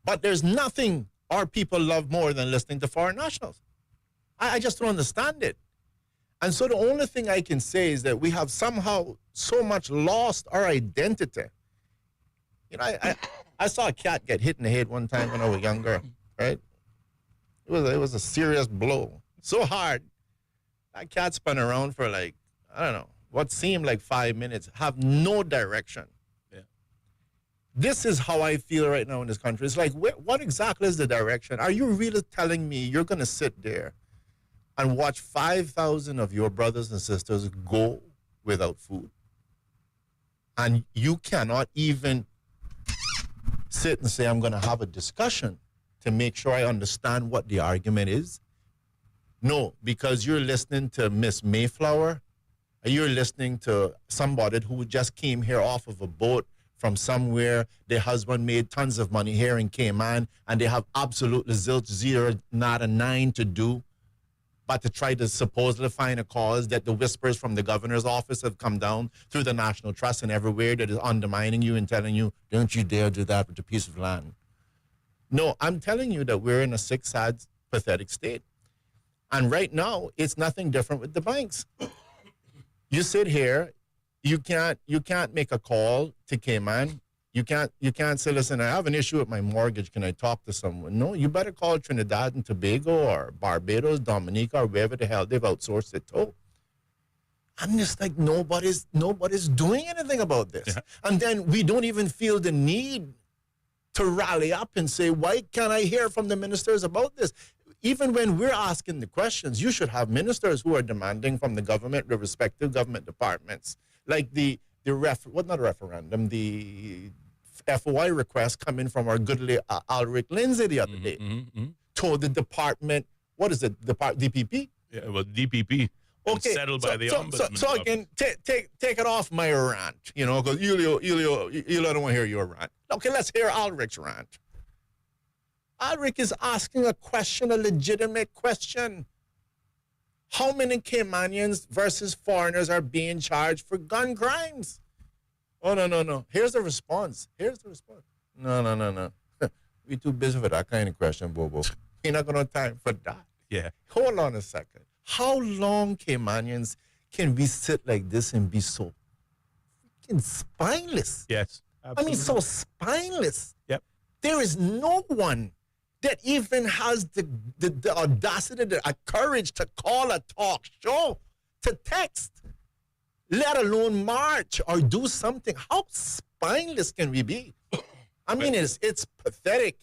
But there's nothing our people love more than listening to foreign nationals. I just don't understand it. And so the only thing I can say is that we have somehow so much lost our identity. You know, I saw a cat get hit in the head one time when I was younger, right? It was a serious blow. So hard. That cat spun around for like, I don't know, what seemed like 5 minutes, have no direction. Yeah. This is how I feel right now in this country. It's like, what exactly is the direction? Are you really telling me you're going to sit there and watch 5,000 of your brothers and sisters go without food? And you cannot even sit and say, I'm going to have a discussion to make sure I understand what the argument is? No, because you're listening to Miss Mayflower, or you're listening to somebody who just came here off of a boat from somewhere. Their husband made tons of money here in Cayman, and they have absolutely zilch, zero, not a nine to do, but to try to supposedly find a cause that the whispers from the governor's office have come down through the National Trust and everywhere that is undermining you and telling you, don't you dare do that with a piece of land. No, I'm telling you that we're in a sick, sad, pathetic state. And right now, it's nothing different with the banks. You sit here, you can't make a call to Cayman. You can't say, listen, I have an issue with my mortgage. Can I talk to someone? No, you better call Trinidad and Tobago or Barbados, Dominica, or wherever the hell they've outsourced it to. I'm just like, nobody's doing anything about this. Yeah. And then we don't even feel the need to rally up and say, why can't I hear from the ministers about this? Even when we're asking the questions, you should have ministers who are demanding from the government, the respective government departments, like the FOI request coming from our goodly Alric Lindsay the other day. To the department, what is it, DPP? Yeah, well, DPP. Okay, settled by the ombudsman. So again, take it off my rant, because Ellio don't want to hear your rant. Okay, let's hear Ulrich's rant. Ulrich is asking a question, a legitimate question. How many Caymanians versus foreigners are being charged for gun crimes? Oh, no. Here's the response. No. We're too busy for that kind of question, Bobo. We're not going to have time for that. Yeah. Hold on a second. How long, Caymanians, can we sit like this and be so freaking spineless? Yes. Absolutely. I mean, so spineless. Yep. There is no one that even has the audacity, the courage to call a talk show, to text, let alone march or do something. How spineless can we be? I mean, it's pathetic.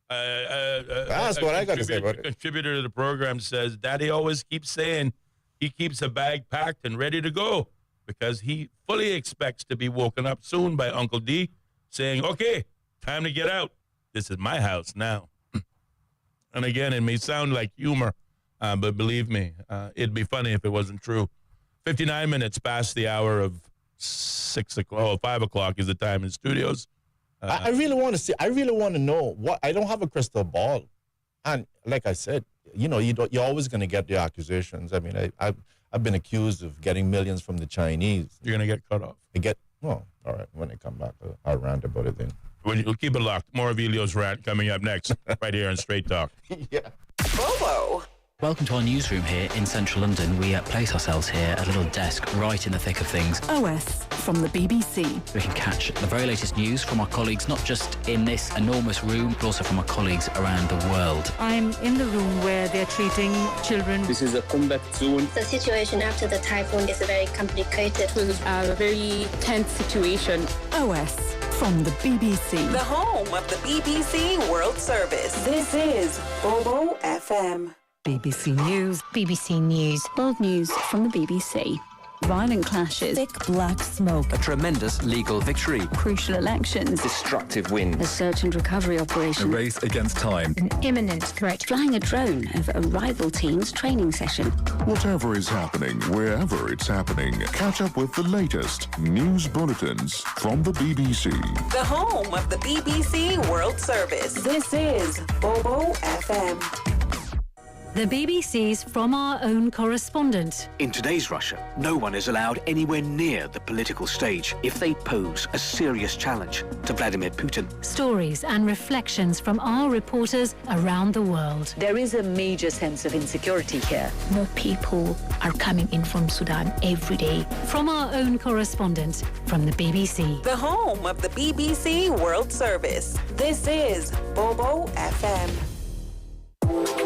That's what I got to say about it. A contributor to the program says, Daddy always keeps saying he keeps a bag packed and ready to go because he fully expects to be woken up soon by Uncle D saying, okay, time to get out. This is my house now. And again, it may sound like humor, but believe me, it'd be funny if it wasn't true. 59 minutes past the hour of 5 o'clock is the time in studios. I really want to see. I really want to know what. I don't have a crystal ball, and like I said, you're always going to get the accusations. I mean, I've been accused of getting millions from the Chinese. You're going to get cut off. All right. When I come back, I'll rant about it then. We'll keep it locked. More of Ellio's rant coming up next, right here on Straight Talk. Yeah. Bobo. Welcome to our newsroom here in central London. We place ourselves here at a little desk right in the thick of things. OS from the BBC. We can catch the very latest news from our colleagues, not just in this enormous room, but also from our colleagues around the world. I'm in the room where they're treating children. This is a combat zone. The situation after the typhoon is very complicated. It was a very tense situation. OS from the BBC. The home of the BBC World Service. This is Bobo FM. BBC News. BBC News. World news from the BBC. Violent clashes. Thick black smoke. A tremendous legal victory. Crucial elections. Destructive wind. A search and recovery operation. A race against time. An imminent threat. Flying a drone over a rival team's training session. Whatever is happening, wherever it's happening, catch up with the latest news bulletins from the BBC. The home of the BBC World Service. This is Bobo FM. The BBC's From Our Own Correspondent. In today's Russia, no one is allowed anywhere near the political stage if they pose a serious challenge to Vladimir Putin. Stories and reflections from our reporters around the world. There is a major sense of insecurity here. More people are coming in from Sudan every day. From Our Own Correspondent from the BBC. The home of the BBC World Service. This is Bobo FM.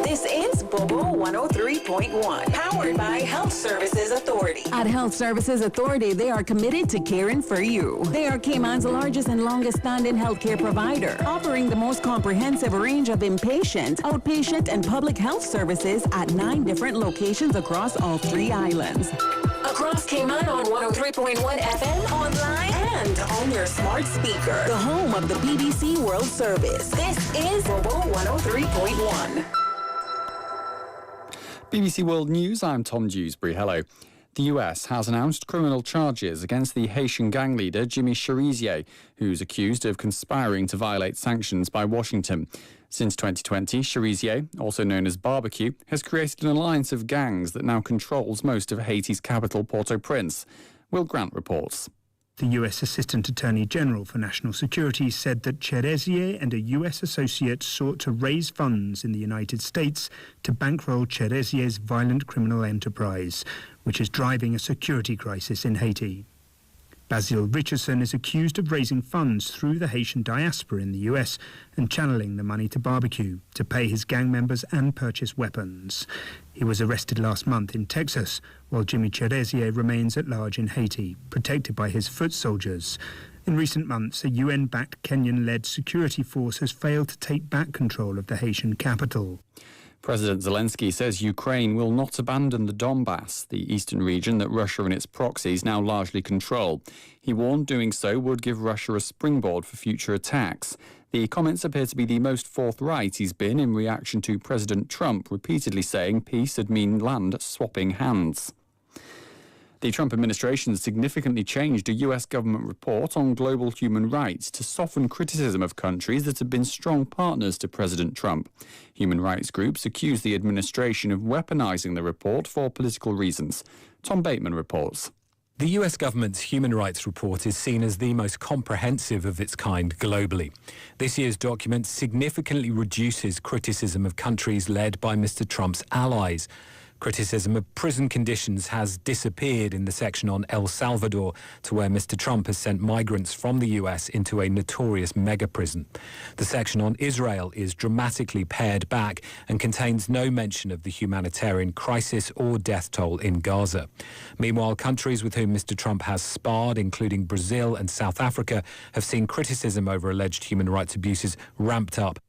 This is Bobo 103.1, powered by Health Services Authority. At Health Services Authority, they are committed to caring for you. They are Cayman's largest and longest-standing healthcare provider, offering the most comprehensive range of inpatient, outpatient, and public health services at 9 different locations across all 3 islands. Across Cayman on 103.1 FM, online, and on your smart speaker. The home of the BBC World Service. This is Bobo 103.1. BBC World News, I'm Tom Dewsbury. Hello. The US has announced criminal charges against the Haitian gang leader Jimmy Cherizier, who's accused of conspiring to violate sanctions by Washington. Since 2020, Cherizier, also known as Barbecue, has created an alliance of gangs that now controls most of Haiti's capital, Port-au-Prince. Will Grant reports. The U.S. Assistant Attorney General for National Security said that Cherizier and a U.S. associate sought to raise funds in the United States to bankroll Cherizier's violent criminal enterprise, which is driving a security crisis in Haiti. Basil Richardson is accused of raising funds through the Haitian diaspora in the U.S. and channeling the money to Barbecue to pay his gang members and purchase weapons. He was arrested last month in Texas, while Jimmy Cherizier remains at large in Haiti, protected by his foot soldiers. In recent months, a UN-backed Kenyan-led security force has failed to take back control of the Haitian capital. President Zelensky says Ukraine will not abandon the Donbass, the eastern region that Russia and its proxies now largely control. He warned doing so would give Russia a springboard for future attacks. The comments appear to be the most forthright he's been in reaction to President Trump repeatedly saying peace would mean land swapping hands. The Trump administration significantly changed a US government report on global human rights to soften criticism of countries that have been strong partners to President Trump. Human rights groups accuse the administration of weaponizing the report for political reasons. Tom Bateman reports. The US government's human rights report is seen as the most comprehensive of its kind globally. This year's document significantly reduces criticism of countries led by Mr. Trump's allies. Criticism of prison conditions has disappeared in the section on El Salvador, to where Mr. Trump has sent migrants from the US into a notorious mega prison. The section on Israel is dramatically pared back and contains no mention of the humanitarian crisis or death toll in Gaza. Meanwhile, countries with whom Mr. Trump has sparred, including Brazil and South Africa, have seen criticism over alleged human rights abuses ramped up.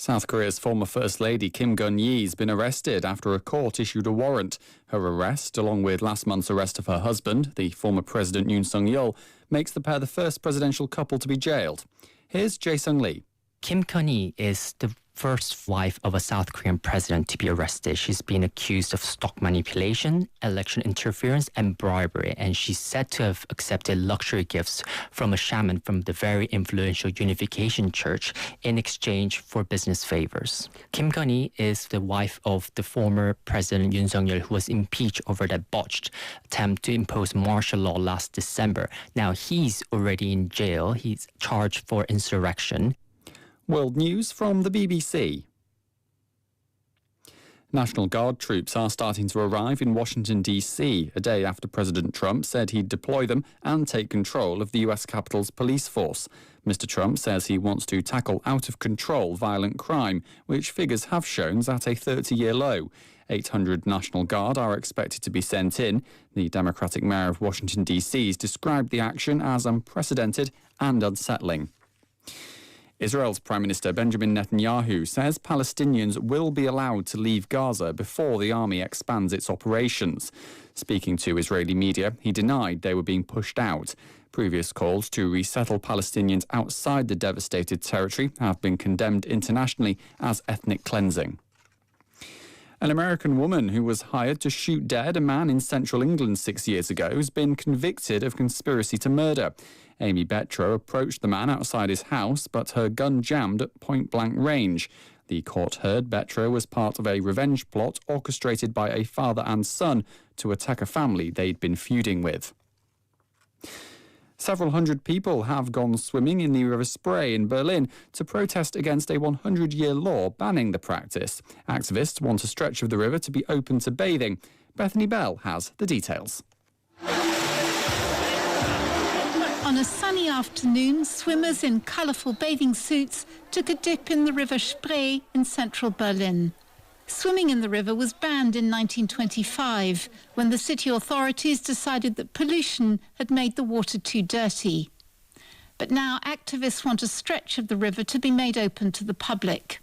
South Korea's former First Lady Kim Gun-yee has been arrested after a court issued a warrant. Her arrest, along with last month's arrest of her husband, the former President Yoon Suk-yeol, makes the pair the first presidential couple to be jailed. Here's Jae Sung-lee. Kim Gun-yee is the first wife of a South Korean president to be arrested. She's been accused of stock manipulation, election interference, and bribery, and she's said to have accepted luxury gifts from a shaman from the very influential Unification Church in exchange for business favors. Kim Gun-yee is the wife of the former President Yoon Suk-yeol, who was impeached over that botched attempt to impose martial law last December. Now he's already in jail. He's charged for insurrection. World news from the BBC. National Guard troops are starting to arrive in Washington, D.C., a day after President Trump said he'd deploy them and take control of the U.S. Capitol's police force. Mr. Trump says he wants to tackle out-of-control violent crime, which figures have shown is at a 30-year low. 800 National Guard are expected to be sent in. The Democratic mayor of Washington, D.C. has described the action as unprecedented and unsettling. Israel's Prime Minister Benjamin Netanyahu says Palestinians will be allowed to leave Gaza before the army expands its operations. Speaking to Israeli media, he denied they were being pushed out. Previous calls to resettle Palestinians outside the devastated territory have been condemned internationally as ethnic cleansing. An American woman who was hired to shoot dead a man in central England 6 years ago has been convicted of conspiracy to murder. Amy Betro approached the man outside his house, but her gun jammed at point-blank range. The court heard Betro was part of a revenge plot orchestrated by a father and son to attack a family they'd been feuding with. Several hundred people have gone swimming in the River Spree in Berlin to protest against a 100-year law banning the practice. Activists want a stretch of the river to be open to bathing. Bethany Bell has the details. On a sunny afternoon, swimmers in colourful bathing suits took a dip in the River Spree in central Berlin. Swimming in the river was banned in 1925 when the city authorities decided that pollution had made the water too dirty. But now activists want a stretch of the river to be made open to the public.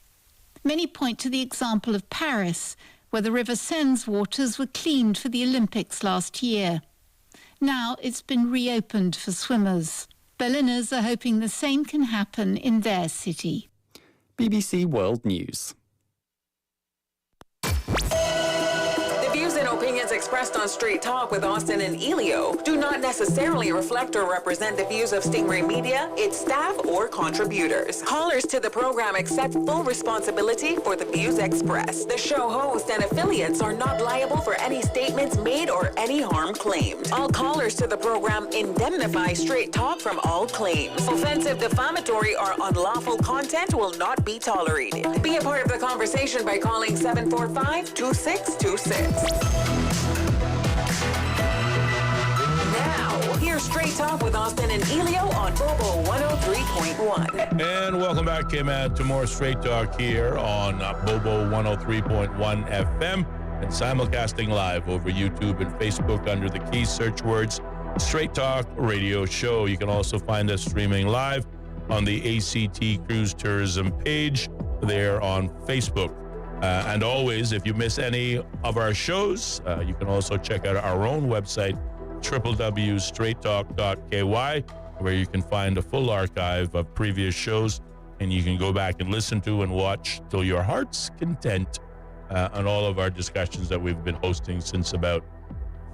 Many point to the example of Paris, where the River Seine's waters were cleaned for the Olympics last year. Now it's been reopened for swimmers. Berliners are hoping the same can happen in their city. BBC World News. The views and opinions expressed on Straight Talk with Austin and Ellio do not necessarily reflect or represent the views of Stingray Media, its staff, or contributors. Callers to the program accept full responsibility for the views expressed. The show host and affiliates are not liable for any statements made or any harm claimed. All callers to the program indemnify Straight Talk from all claims. Offensive, defamatory, or unlawful content will not be tolerated. Be a part of the conversation by calling 745-2626. Now, here's Straight Talk with Austin and Ellio on Bobo 103.1. And welcome back, K-Man, to more Straight Talk here on Bobo 103.1 FM and simulcasting live over YouTube and Facebook under the key search words Straight Talk Radio Show. You can also find us streaming live on the ACT Cruise Tourism page there on Facebook. And always, if you miss any of our shows, you can also check out our own website, www.straighttalk.ky, where you can find a full archive of previous shows and you can go back and listen to and watch till your heart's content on all of our discussions that we've been hosting since about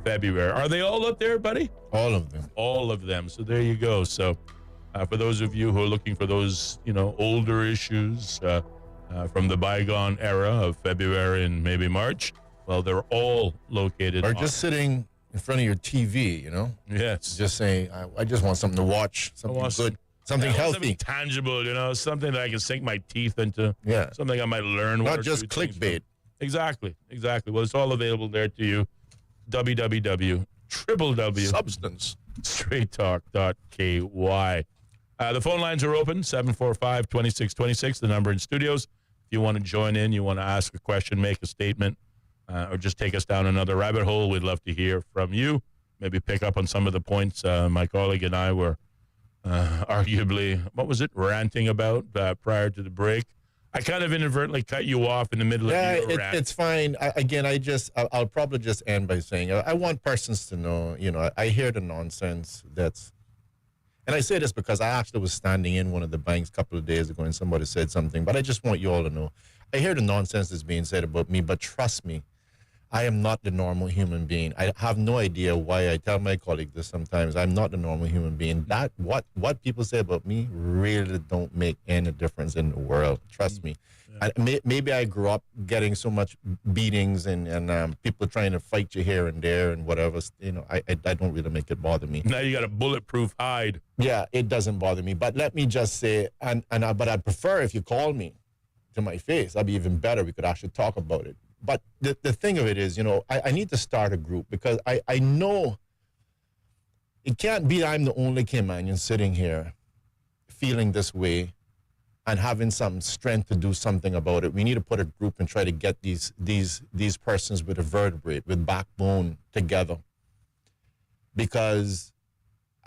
February. Are they all up there, buddy? All of them. All of them. So there you go. So for those of you who are looking for those, older issues from the bygone era of February and maybe March, well, they're all located. Or just sitting in front of your TV, Yes. Just saying, I just want something to watch, something good, something healthy. Something tangible, something that I can sink my teeth into. Yeah. Something I might learn. Not just clickbait. Exactly. Well, it's all available there to you. www. Substance. straighttalk.ky. The phone lines are open, 745-2626, the number in studios. If you want to join in, you want to ask a question, make a statement, or just take us down another rabbit hole, we'd love to hear from you. Maybe pick up on some of the points my colleague and I were arguably, ranting about prior to the break. I kind of inadvertently cut you off in the middle of your rant. It's fine. I'll probably just end by saying, I want persons to know, I hear the nonsense that's, and I say this because I actually was standing in one of the banks a couple of days ago and somebody said something, but I just want you all to know, I hear the nonsense that's being said about me, but trust me, I am not the normal human being. I have no idea why. I tell my colleague this sometimes. I'm not the normal human being. That what people say about me really don't make any difference in the world. Trust me. Yeah. Maybe I grew up getting so much beatings and people trying to fight you here and there and whatever. I don't really make it bother me. Now you got a bulletproof hide. Yeah, it doesn't bother me. But let me just say, but I'd prefer if you call me to my face. That'd be even better. We could actually talk about it. But the thing of it is, I need to start a group because I know it can't be I'm the only Caymanian sitting here feeling this way and having some strength to do something about it. We need to put a group and try to get these persons with a vertebrae, with backbone together. Because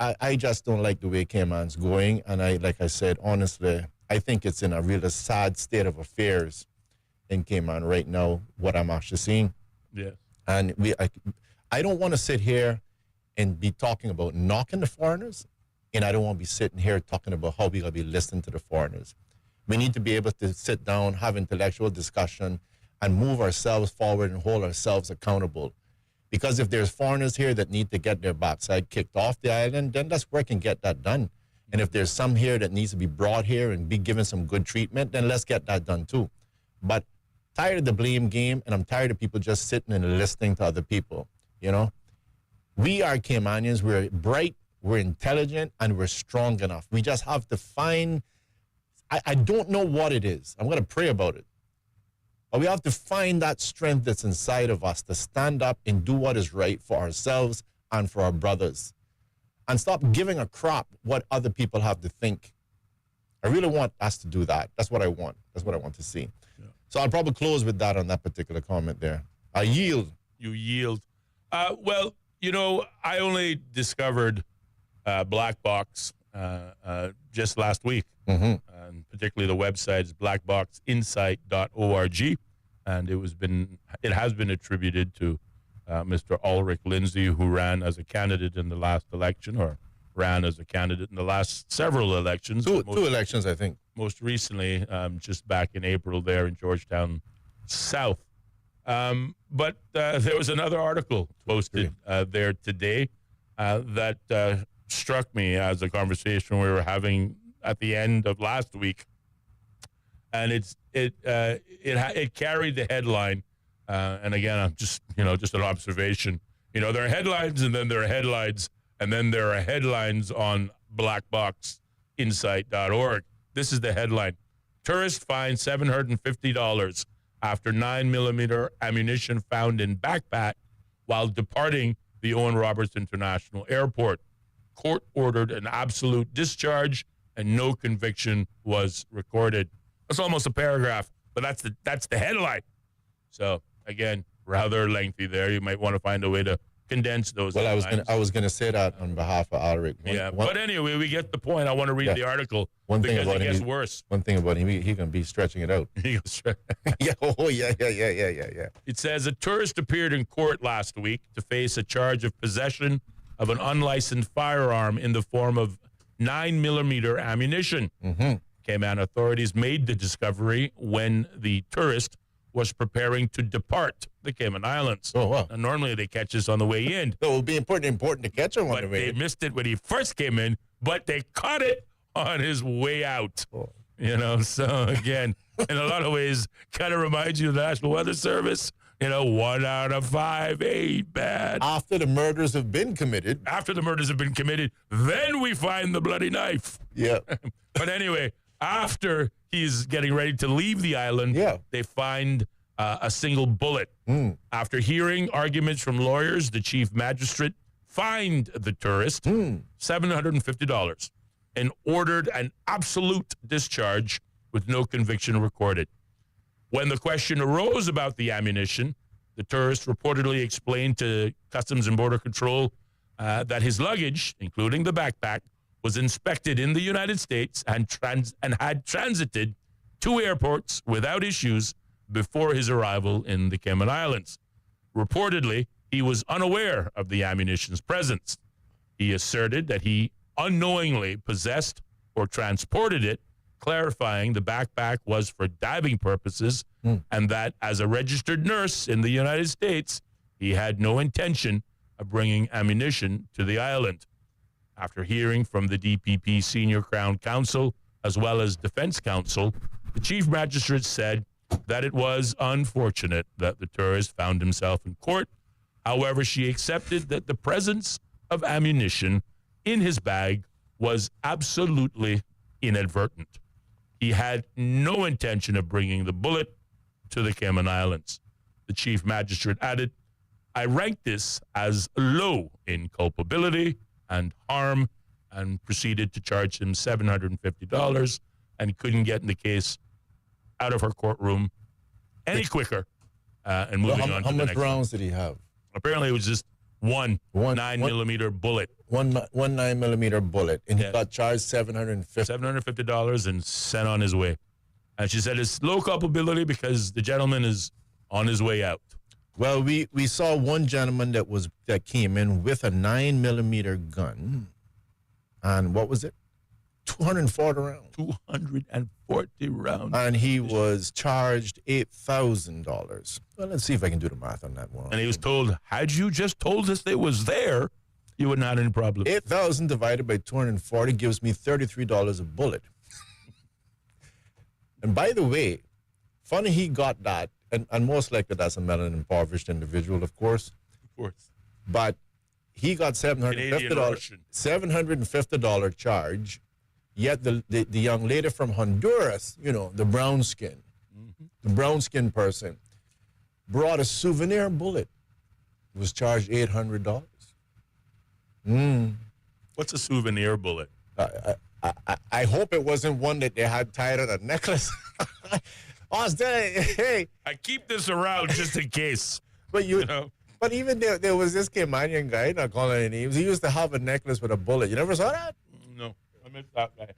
I just don't like the way Cayman's going. And like I said, honestly, I think it's in a really sad state of affairs in Cayman right now, what I'm actually seeing. Yeah. And I don't want to sit here and be talking about knocking the foreigners, and I don't want to be sitting here talking about how we're going to be listening to the foreigners. We need to be able to sit down, have intellectual discussion, and move ourselves forward and hold ourselves accountable. Because if there's foreigners here that need to get their backside kicked off the island, then let's work and get that done. And if there's some here that needs to be brought here and be given some good treatment, then let's get that done too. But tired of the blame game, and I'm tired of people just sitting and listening to other people, We are Caymanians. We're bright, we're intelligent, and we're strong enough. We just have to find, I don't know what it is. I'm going to pray about it. But we have to find that strength that's inside of us to stand up and do what is right for ourselves and for our brothers. And stop giving a crap what other people have to think. I really want us to do that. That's what I want. That's what I want to see. Yeah. So I'll probably close with that on that particular comment there. I yield. You yield. Well, I only discovered Black Box just last week. Mm-hmm. And particularly the website is blackboxinsight.org. And it has been attributed to Mr. Ulrich Lindsay, who ran as a candidate in the last election, or ran as a candidate in the last several elections. Two elections, I think. Most recently, just back in April there in Georgetown South. But there was another article posted there today that struck me as a conversation we were having at the end of last week. And it carried the headline. And again, I'm just an observation. There are headlines, and then there are headlines, and then there are headlines on blackboxinsight.org. This is the headline: Tourist fined $750 after 9mm ammunition found in backpack while departing the Owen Roberts International Airport. Court ordered an absolute discharge, and no conviction was recorded. That's almost a paragraph, but that's the headline. So again, rather lengthy there. You might want to find a way to condense those. Well, I was gonna say that on behalf of Ulrich. But anyway, we get the point. I want to read the article because it gets worse. One thing about him, he can be stretching it out. Yeah. It says a tourist appeared in court last week to face a charge of possession of an unlicensed firearm in the form of 9mm ammunition. Mm-hmm. Cayman authorities made the discovery when the tourist was preparing to depart the Cayman Islands. Oh, wow. Now, normally they catch this on the way in. So it would be important to catch him on the way in. They missed it when he first came in, but they caught it on his way out. Oh. So again, in a lot of ways, kind of reminds you of the National Weather Service. 1 out of 5 ain't bad. After the murders have been committed. Then we find the bloody knife. Yeah. But anyway, after he's getting ready to leave the island, they find a single bullet. After hearing arguments from lawyers, the chief magistrate fined the tourist $750 and ordered an absolute discharge with no conviction recorded. When the question arose about the ammunition, the tourist reportedly explained to Customs and Border Control that his luggage, including the backpack, was inspected in the United States and had transited 2 airports without issues before his arrival in the Cayman Islands. Reportedly, he was unaware of the ammunition's presence. He asserted that he unknowingly possessed or transported it, clarifying the backpack was for diving purposes and that as a registered nurse in the United States, he had no intention of bringing ammunition to the island. After hearing from the DPP Senior Crown Counsel as well as Defense Counsel, the Chief Magistrate said that it was unfortunate that the tourist found himself in court. However, she accepted that the presence of ammunition in his bag was absolutely inadvertent. He had no intention of bringing the bullet to the Cayman Islands. The Chief Magistrate added, I rank this as low in culpability and harm, and proceeded to charge him $750 and couldn't get in the case out of her courtroom any quicker and moving on to the next one. How much rounds did he have? Apparently it was just one 9mm bullet. One 9mm bullet, and he got charged $750 and sent on his way. And she said it's low culpability because the gentleman is on his way out. Well, we saw one gentleman that came in with a 9mm gun, and what was it? 240 rounds. 240 rounds. And he was charged $8,000. Well, let's see if I can do the math on that one. And he was told, had you just told us they was there, you would not have any problem. 8,000 divided by 240 gives me $33 a bullet. And by the way, funny he got that, and most likely that's a melanin-impoverished individual, of course. Of course. But he got $750 charge, yet the young lady from Honduras, the brown skin, the brown skin person, brought a souvenir bullet. Was charged $800. What's a souvenir bullet? I hope it wasn't one that they had tied on a necklace. Hey, I keep this around just in case. But but even there was this Caymanian guy, not calling any names. He used to have a necklace with a bullet. You never saw that? No, I missed that guy.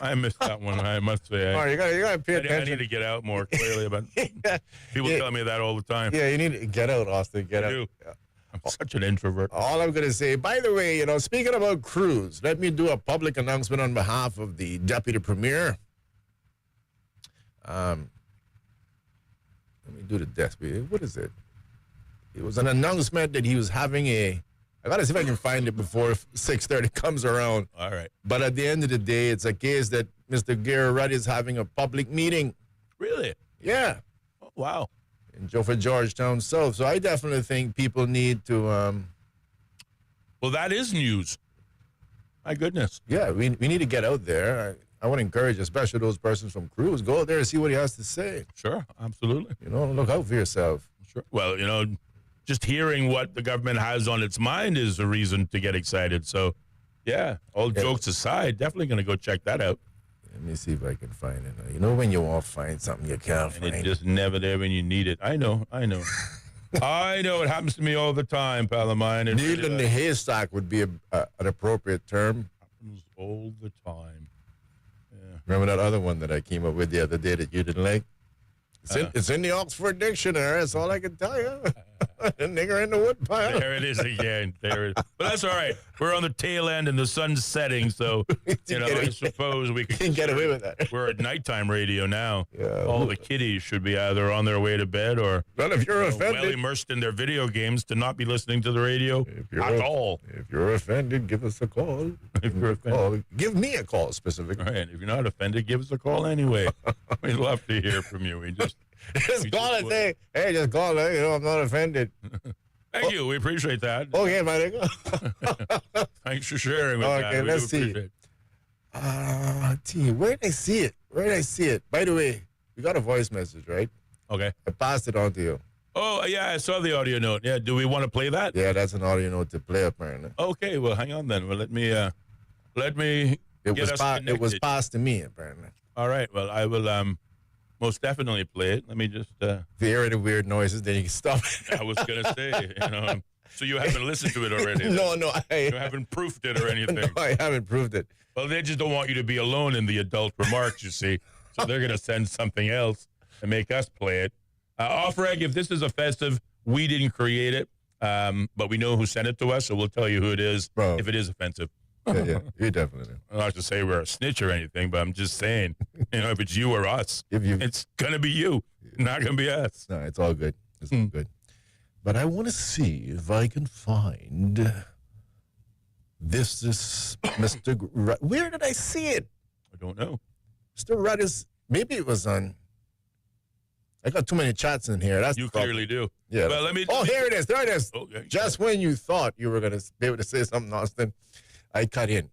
I missed that one. I must say. All right, you gotta pay attention. I need to get out more clearly about. People tell me that all the time. Yeah, you need to get out, Austin. Get out. Yeah. I'm such an introvert. All I'm gonna say. By the way, speaking about Cruz, let me do a public announcement on behalf of the Deputy Premier. Let me do the desk. What is it? It was an announcement that he was having I gotta see if I can find it before 6:30 comes around. All right. But at the end of the day, it's a case that Mr. Gary Rudd is having a public meeting. Really? Yeah. Oh, wow. For Georgetown South. So I definitely think people need to. Well, that is news. My goodness. Yeah, we need to get out there. I want to encourage, especially those persons from Cruz, go out there and see what he has to say. Sure, absolutely. Look out for yourself. Sure. Well, just hearing what the government has on its mind is a reason to get excited. So, yeah, all jokes aside, definitely going to go check that out. Let me see if I can find it. When you want to find something you can't find. It's just never there when you need it. I know. I know it happens to me all the time, pal of mine. Needle in the haystack would be an appropriate term. Happens all the time. Yeah. Remember that other one that I came up with the other day that you didn't like? It's in the Oxford Dictionary. That's all I can tell you. Nigger in the woodpile. There it is again. There it is. But that's all right. We're on the tail end and the sun's setting, so I suppose we can get away with that. We're at nighttime radio now. Yeah. All the kiddies should be either on their way to bed or if you're offended, well immersed in their video games to not be listening to the radio at all. If you're offended, give us a call. If you're offended, give me a call specifically. All right. If you're not offended, give us a call anyway. We'd love to hear from you. We just call and say, hey, just call. I'm not offended. Thank you. We appreciate that. Okay, my nigga. Thanks for sharing with that. Okay, let's see. Where did I see it? Where did I see it? By the way, we got a voice message, right? Okay. I passed it on to you. Oh, yeah, I saw the audio note. Yeah, do we want to play that? Yeah, that's an audio note to play, apparently. Okay, well, hang on then. Well, let me It was passed to me, apparently. All right, well, I will most definitely play it. Let me just... If you hear the weird noises, then you can stop it. I was going to say, so you haven't listened to it already? No, you haven't proofed it or anything? No, I haven't proved it. Well, they just don't want you to be alone in the adult remarks, you see. So they're going to send something else and make us play it. Off-reg, if this is offensive, we didn't create it, but we know who sent it to us, so we'll tell you who it is if it is offensive. Yeah, you definitely do. I'm not to say we're a snitch or anything, but I'm just saying, if it's you or us, it's going to be you, not going to be us. No, it's all good. It's all good. But I want to see if I can find this Mr. Where did I see it? I don't know. Mr. Ruddis, maybe it was on. I got too many chats in here. That's you clearly do. Yeah. Well, here it is. There it is. Okay. Just when you thought you were going to be able to say something, Austin, I cut in.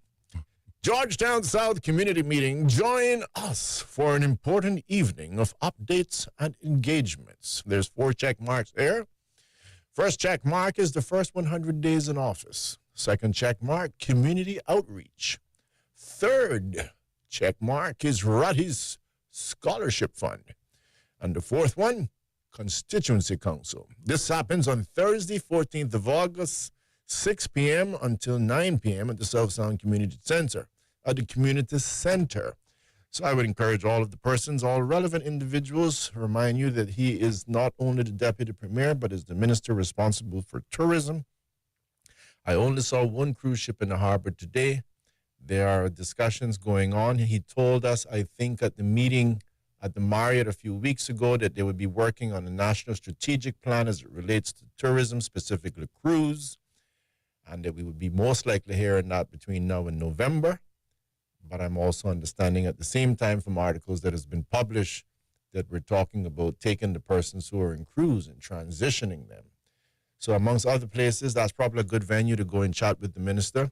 Georgetown South Community Meeting. Join us for an important evening of updates and engagements. There's 4 check marks there. First check mark is the first 100 days in office. Second check mark, community outreach. Third check mark is Ruddy's Scholarship Fund. And the fourth one, Constituency Council. This happens on Thursday, 14th of August, 6 p.m. until 9 p.m. at the South Sound Community Center. So I would encourage all of the persons, all relevant individuals, remind you that he is not only the Deputy Premier, but is the Minister responsible for tourism. I only saw one cruise ship in the harbor today. There are discussions going on. He told us, I think, at the meeting at the Marriott a few weeks ago that they would be working on a national strategic plan as it relates to tourism, specifically cruise, and that we would be most likely hearing that between now and November. But I'm also understanding at the same time from articles that has been published that we're talking about taking the persons who are in cruise and transitioning them. So amongst other places, that's probably a good venue to go and chat with the minister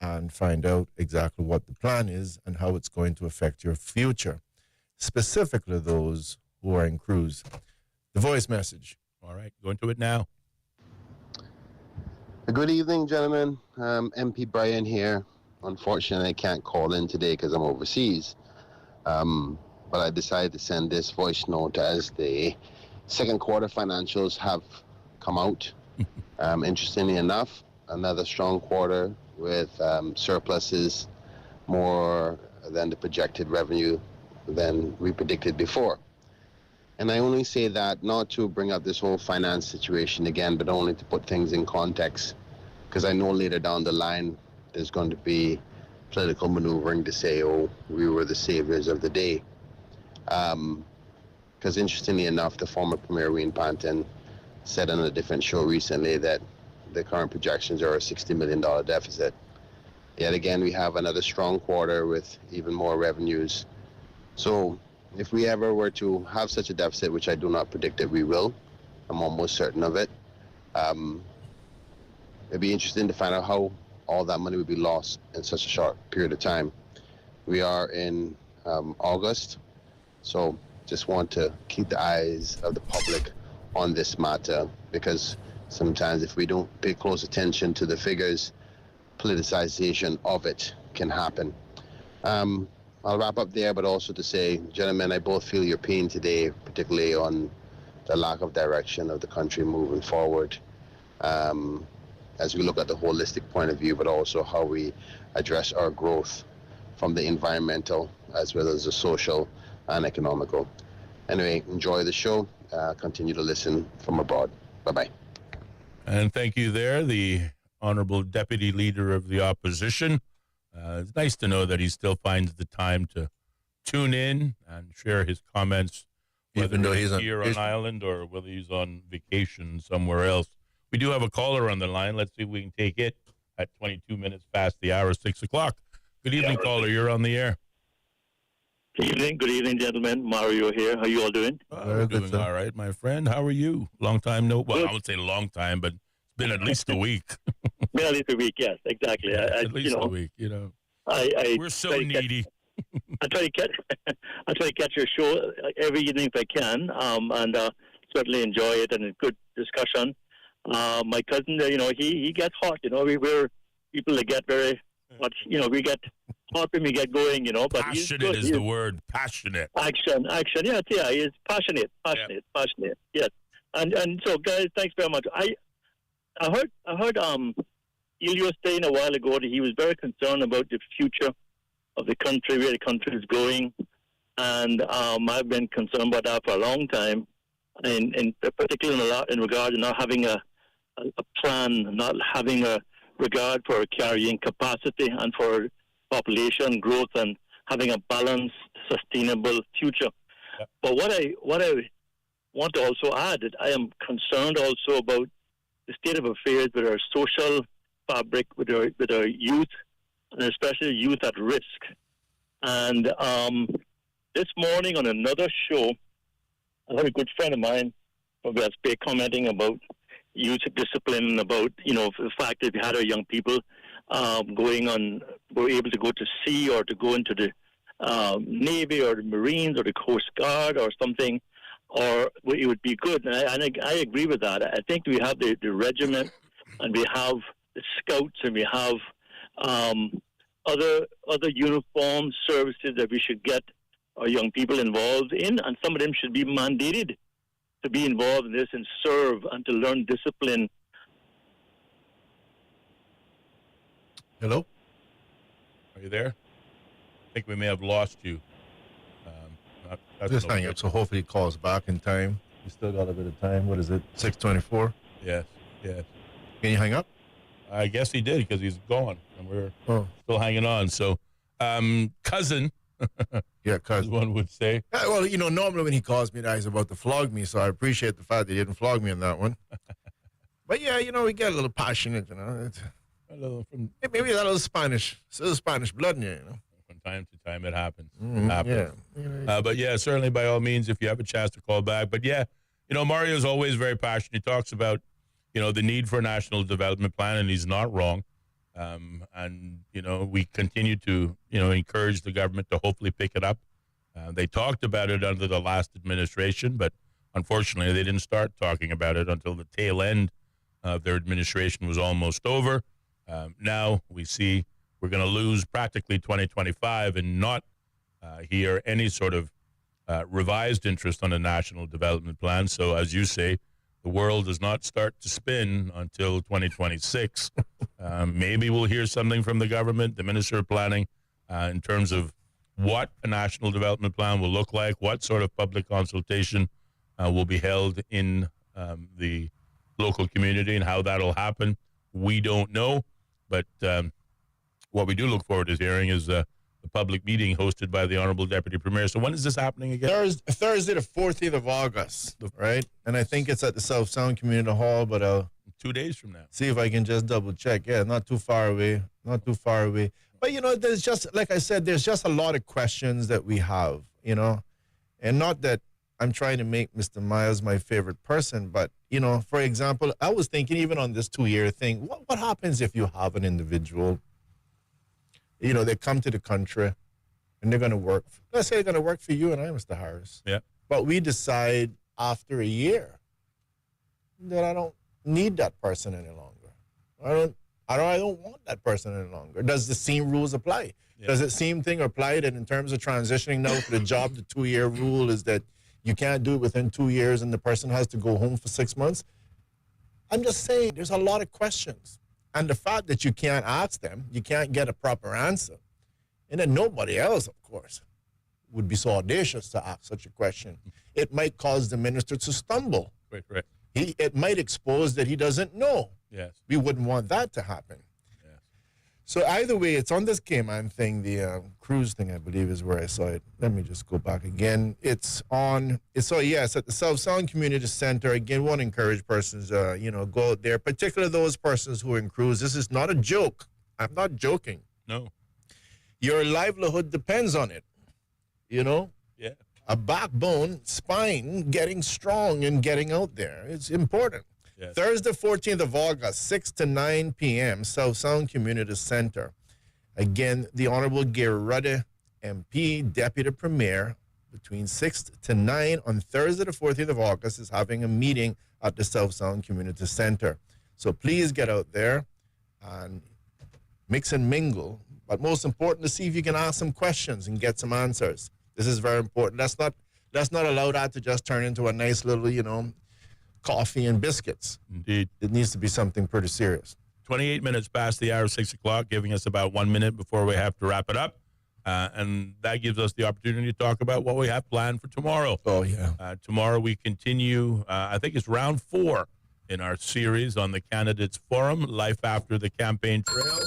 and find out exactly what the plan is and how it's going to affect your future, specifically those who are in cruise. The voice message. All right, go into it now. Good evening, gentlemen. MP Brian here. Unfortunately, I can't call in today because I'm overseas. But I decided to send this voice note as the second quarter financials have come out. Interestingly enough, another strong quarter with surpluses more than the projected revenue than we predicted before. And I only say that not to bring up this whole finance situation again, but only to put things in context, because I know later down the line there's going to be political maneuvering to say, oh, we were the saviors of the day. Because interestingly enough, the former Premier Wayne Panton said on a different show recently that the current projections are a $60 million deficit. Yet again, we have another strong quarter with even more revenues. So if we ever were to have such a deficit, which I do not predict that we will, I'm almost certain of it, it'd be interesting to find out how all that money would be lost in such a short period of time. We are in August, so just want to keep the eyes of the public on this matter, because sometimes if we don't pay close attention to the figures, politicization of it can happen. I'll wrap up there, but also to say, gentlemen, I both feel your pain today, particularly on the lack of direction of the country moving forward, as we look at the holistic point of view, but also how we address our growth from the environmental as well as the social and economical. Anyway, enjoy the show. Continue to listen from abroad. Bye-bye. And thank you there, the Honorable Deputy Leader of the Opposition. It's nice to know that he still finds the time to tune in and share his comments, whether even though he's here on island or whether he's on vacation somewhere else. We do have a caller on the line. Let's see if we can take it at 22 minutes past the hour, 6 o'clock. Good evening, caller. You're on the air. Good evening, gentlemen. Mario here. How you all doing? We're doing all right, my friend. How are you? Long time no. Well, I would say long time, but it's been at least a week. Been at least a week, yes, exactly. Yeah, at least a week. We're so needy. I try to catch your show every evening if I can, and certainly enjoy it and a good discussion. My cousin, he gets hot. We're people that get very, but we get hot when we get going. But passionate is the word. Passionate. Action. Yeah, he's passionate. Yes, and so guys, thanks very much. I heard Ellio saying a while ago that he was very concerned about the future of the country, where the country is going, and I've been concerned about that for a long time, in particular in regard to not having a plan, not having a regard for carrying capacity and for population growth and having a balanced, sustainable future. Yep. But what I want to also add is I am concerned also about the state of affairs with our social fabric, with our youth, and especially youth at risk. And this morning on another show, I heard a good friend of mine from West Bay commenting about youth discipline and about, the fact that we had our young people were able to go to sea or to go into the Navy or the Marines or the Coast Guard or something, or it would be good. And I agree with that. I think we have the regiment and we have the scouts and we have other uniform services that we should get our young people involved in, and some of them should be mandated to be involved in this and serve and to learn discipline. Hello? Are you there? I think we may have lost you. Just hang up, so hopefully he calls back in time. We still got a bit of time. What is it, 6:24? Yes. Can you hang up? I guess he did, because he's gone, and we're still hanging on. So, cousin. Yeah, cousin. One would say. Yeah, well, normally when he calls me, he's about to flog me, so I appreciate the fact that he didn't flog me in that one. But yeah, we get a little passionate, maybe a little Spanish. Still Spanish blood in you, From time to time, it happens. Yeah. But yeah, certainly by all means, if you have a chance to call back. But yeah, Mario is always very passionate. He talks about, the need for a national development plan, and he's not wrong. And we continue to, encourage the government to hopefully pick it up. They talked about it under the last administration, but unfortunately, they didn't start talking about it until the tail end of their administration was almost over. Now we see we're going to lose practically 2025 and not hear any sort of revised interest on a national development plan. So, as you say, the world does not start to spin until 2026. Maybe we'll hear something from the government, the Minister of Planning, in terms of what a national development plan will look like, what sort of public consultation will be held in the local community, and how that'll happen. We don't know, but what we do look forward to hearing is the public meeting hosted by the Honorable Deputy Premier. So when is this happening again? Thursday, the 14th of August, right? And I think it's at the South Sound Community Hall, but 2 days from now. See if I can just double check. Yeah, not too far away. But, there's just, like I said, there's just a lot of questions that we have, and not that I'm trying to make Mr. Myers my favorite person, but, for example, I was thinking even on this 2-year thing, what happens if you have an individual, they come to the country and they're going to work. Let's say they're going to work for you and I, Mr. Harris. Yeah. But we decide after a year that I don't need that person any longer. I don't want that person any longer. Does the same rules apply? Yeah. Does the same thing apply that in terms of transitioning now to the job, the 2-year rule is that you can't do it within 2 years and the person has to go home for 6 months? I'm just saying there's a lot of questions. And the fact that you can't ask them, you can't get a proper answer. And then nobody else, of course, would be so audacious to ask such a question. It might cause the minister to stumble. Right. it might expose that he doesn't know. Yes. We wouldn't want that to happen. Yes. So either way, it's on this Cayman thing, the cruise thing, I believe, is where I saw it. Let me just go back again. It's at the South Sound Community Center. Again, want to encourage persons, go out there, particularly those persons who are in cruise. This is not a joke. I'm not joking. No. Your livelihood depends on it. Yeah. A backbone, spine, getting strong and getting out there. It's important. Yes. Thursday, 14th of August, 6 to 9 p.m., South Sound Community Center. Again, the Honorable Gary Ruddy, MP, Deputy Premier, between 6 to 9 on Thursday, the 14th of August, is having a meeting at the South Sound Community Center. So please get out there and mix and mingle. But most important, to see if you can ask some questions and get some answers. This is very important. Let's not allow that to just turn into a nice little, coffee and biscuits. Indeed. It needs to be something pretty serious. 28 minutes past the hour of 6 o'clock, giving us about 1 minute before we have to wrap it up. And that gives us the opportunity to talk about what we have planned for tomorrow. Oh, yeah. Tomorrow we continue, I think it's round 4 in our series on the Candidates Forum, Life After the Campaign Trail.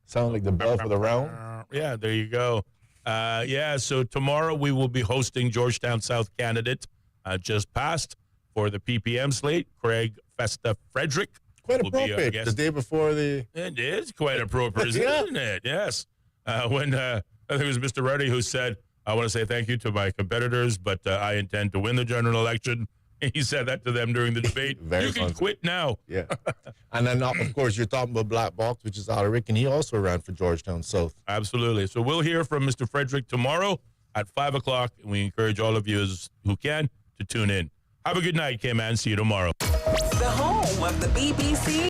Sound like the bell for the round? Yeah, there you go. So tomorrow we will be hosting Georgetown South candidate just passed for the PPM slate, Craig Festa Frederick. Quite appropriate. The day before the... It is quite appropriate, isn't it? Yes. When I think it was Mr. Ruddy who said, I want to say thank you to my competitors, but I intend to win the general election. He said that to them during the debate. You can quit now. Yeah. And then, of course, you're talking about Black Box, which is Alaric, and he also ran for Georgetown South. Absolutely. So we'll hear from Mr. Frederick tomorrow at 5 o'clock, and we encourage all of you who can to tune in. Have a good night, Cayman. See you tomorrow. The home of the BBC